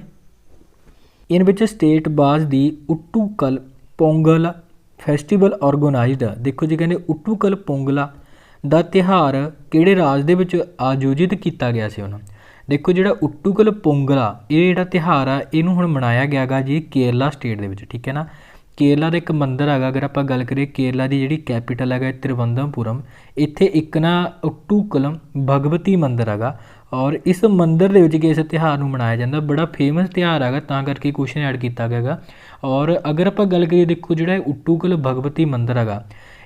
ਇਨ ਵਿੱਚ ਸਟੇਟ ਬਾਜ਼ ਦੀ ਉੱਟੂਕਲ ਪੋਂਗਲ ਫੈਸਟੀਵਲ ਆਰਗੇਨਾਈਜ਼ਡ। ਦੇਖੋ ਜੀ ਕਹਿੰਦੇ ਉੱਟੂਕਲ ਪੋਂਗਲਾ ਦਾ ਤਿਉਹਾਰ ਕਿਹੜੇ ਰਾਜ ਦੇ ਵਿੱਚ ਆਯੋਜਿਤ ਕੀਤਾ ਗਿਆ ਸੀ ਉਹਨਾਂ। ਦੇਖੋ ਜਿਹੜਾ ਉੱਟੂਕਲ ਪੋਂਗਲਾ ਇਹ ਜਿਹੜਾ ਤਿਉਹਾਰ ਆ ਇਹਨੂੰ ਹੁਣ ਮਨਾਇਆ ਗਿਆ ਗਾ ਜੀ ਕੇਰਲਾ ਸਟੇਟ ਦੇ ਵਿੱਚ, ਠੀਕ ਹੈ ਨਾ। ਕੇਰਲਾ ਦਾ ਇੱਕ ਮੰਦਰ ਹੈਗਾ, ਅਗਰ ਆਪਾਂ ਗੱਲ ਕਰੀਏ ਕੇਰਲਾ ਦੀ ਜਿਹੜੀ ਕੈਪੀਟਲ ਹੈਗਾ ਤਿਰਵੰਦਮਪੁਰਮ, ਇੱਥੇ ਇੱਕ ਨਾ ਉੱਟੂਕਲਮ ਭਗਵਤੀ ਮੰਦਰ ਹੈਗਾ। ਔਰ ਇਸ ਮੰਦਰ ਦੇ ਵਿੱਚ ਕਿ ਇਸ ਤਿਉਹਾਰ ਨੂੰ ਮਨਾਇਆ ਜਾਂਦਾ, ਬੜਾ ਫੇਮਸ ਤਿਉਹਾਰ ਹੈਗਾ, ਤਾਂ ਕਰਕੇ ਕੁਐਸਚਨ ਐਡ ਕੀਤਾ ਗਿਆ ਗਾ। ਔਰ ਅਗਰ ਆਪਾਂ ਗੱਲ ਕਰੀਏ ਦੇਖੋ ਜਿਹੜਾ ਉੱਟੂਕਲ ਭਗਵਤੀ ਮੰਦਰ ਹੈਗਾ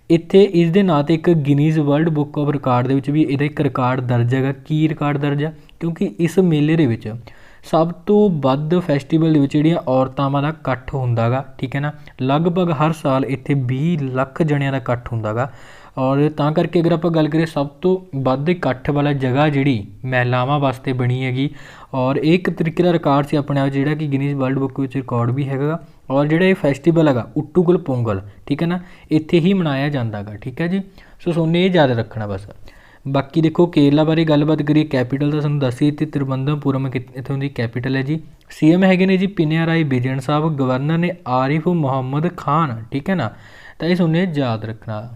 ਇੱਥੇ ਇਸ ਦੇ ਨਾਂ 'ਤੇ ਇੱਕ Guinness world book of record ਦੇ ਵਿੱਚ ਵੀ ਇਹਦਾ ਇੱਕ ਰਿਕਾਰਡ ਦਰਜ ਹੈਗਾ। ਕੀ ਰਿਕਾਰਡ ਦਰਜ ਹੈ, ਕਿਉਂਕਿ ਇਸ ਮੇਲੇ ਦੇ ਵਿੱਚ ਸਭ ਤੋਂ ਵੱਧ ਫੈਸਟੀਵਲ ਦੇ ਵਿੱਚ ਜਿਹੜੀਆਂ ਔਰਤਾਵਾਂ ਦਾ ਇਕੱਠ ਹੁੰਦਾ ਗਾ, ਠੀਕ ਹੈ ਨਾ। ਲਗਭਗ ਹਰ ਸਾਲ ਇੱਥੇ 20 ਲੱਖ ਜਣਿਆਂ ਦਾ ਇਕੱਠ ਹੁੰਦਾ ਗਾ। ਔਰ ਤਾਂ ਕਰਕੇ ਅਗਰ ਆਪਾਂ ਗੱਲ ਕਰੀਏ ਸਭ ਤੋਂ ਵੱਧ ਇਕੱਠ ਵਾਲਾ ਜਗ੍ਹਾ ਜਿਹੜੀ ਮਹਿਲਾਵਾਂ ਵਾਸਤੇ ਬਣੀ ਹੈਗੀ। ਔਰ ਇਹ ਇੱਕ ਤਰੀਕੇ ਦਾ ਰਿਕਾਰਡ ਸੀ ਆਪਣੇ ਆਪ ਜਿਹੜਾ ਕਿ ਗਿਨੀਜ਼ ਵਰਲਡ ਬੁੱਕ ਵਿੱਚ ਰਿਕਾਰਡ ਵੀ ਹੈਗਾ। ਔਰ ਜਿਹੜਾ ਇਹ ਫੈਸਟੀਵਲ ਹੈਗਾ ਉੱਟੂਕਲ ਪੋਂਗਲ, ਠੀਕ ਹੈ ਨਾ, ਇੱਥੇ ਹੀ ਮਨਾਇਆ ਜਾਂਦਾ ਗਾ, ਠੀਕ ਹੈ ਜੀ। ਸੋ ਤੁਹਾਨੂੰ ਇਹ ਯਾਦ ਰੱਖਣਾ ਬਸ। ਬਾਕੀ ਦੇਖੋ ਕੇਰਲਾ ਬਾਰੇ ਗੱਲਬਾਤ ਕਰੀਏ, ਕੈਪੀਟਲ ਤਾਂ ਤੁਹਾਨੂੰ ਦੱਸੀ ਤੇ ਤਿਰਵੰਦਮਪੁਰਮ ਇੱਥੋਂ ਦੀ ਕੈਪੀਟਲ ਹੈ ਜੀ। ਸੀਐਮ ਹੈਗੇ ਨੇ ਜੀ ਪਿਨਰਾਈ ਵਿਜयन ਸਾਹਿਬ, ਗਵਰਨਰ ਨੇ ਆਰਿਫ ਮੁਹੰਮਦ ਖਾਨ, ਠੀਕ ਹੈ ਨਾ। ਤਾਂ ਇਹ ਤੁਹਾਨੂੰ ਯਾਦ ਰੱਖਣਾ।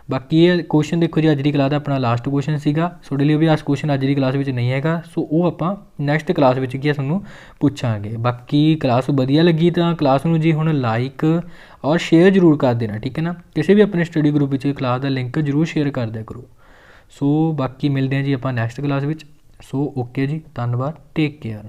ਬਾਕੀ ਇਹ ਕੁਐਸਚਨ ਦੇਖੋ ਜੀ ਅੱਜ ਦੀ ਕਲਾਸ ਦਾ ਆਪਣਾ ਲਾਸਟ ਕੁਐਸਚਨ ਸੀਗਾ, ਤੁਹਾਡੇ ਲਈ ਅਭਿਆਸ ਕੁਐਸਚਨ ਅੱਜ ਦੀ ਕਲਾਸ ਵਿੱਚ ਨਹੀਂ ਹੈਗਾ। ਸੋ ਉਹ ਆਪਾਂ ਨੈਕਸਟ ਕਲਾਸ ਵਿੱਚ ਕੀ ਤੁਹਾਨੂੰ ਪੁੱਛਾਂਗੇ। ਬਾਕੀ ਕਲਾਸ ਵਧੀਆ ਲੱਗੀ ਤਾਂ ਕਲਾਸ ਨੂੰ ਜੀ ਹੁਣ ਲਾਈਕ ਔਰ ਸ਼ੇਅਰ ਜ਼ਰੂਰ ਕਰ ਦੇਣਾ, ਠੀਕ ਹੈ ਨਾ। ਕਿਸੇ ਵੀ ਆਪਣੇ ਸਟੱਡੀ ਗਰੁੱਪ ਵਿੱਚ ਕਲਾਸ ਦਾ ਲਿੰਕ ਜ਼ਰੂਰ ਸ਼ੇਅਰ ਕਰ ਦਿਆ ਕਰੋ। ਸੋ ਬਾਕੀ ਮਿਲਦੇ ਹਾਂ ਜੀ ਆਪਾਂ ਨੈਕਸਟ ਕਲਾਸ ਵਿੱਚ। ਸੋ ਓਕੇ ਜੀ, ਧੰਨਵਾਦ, ਟੇਕ ਕੇਅਰ।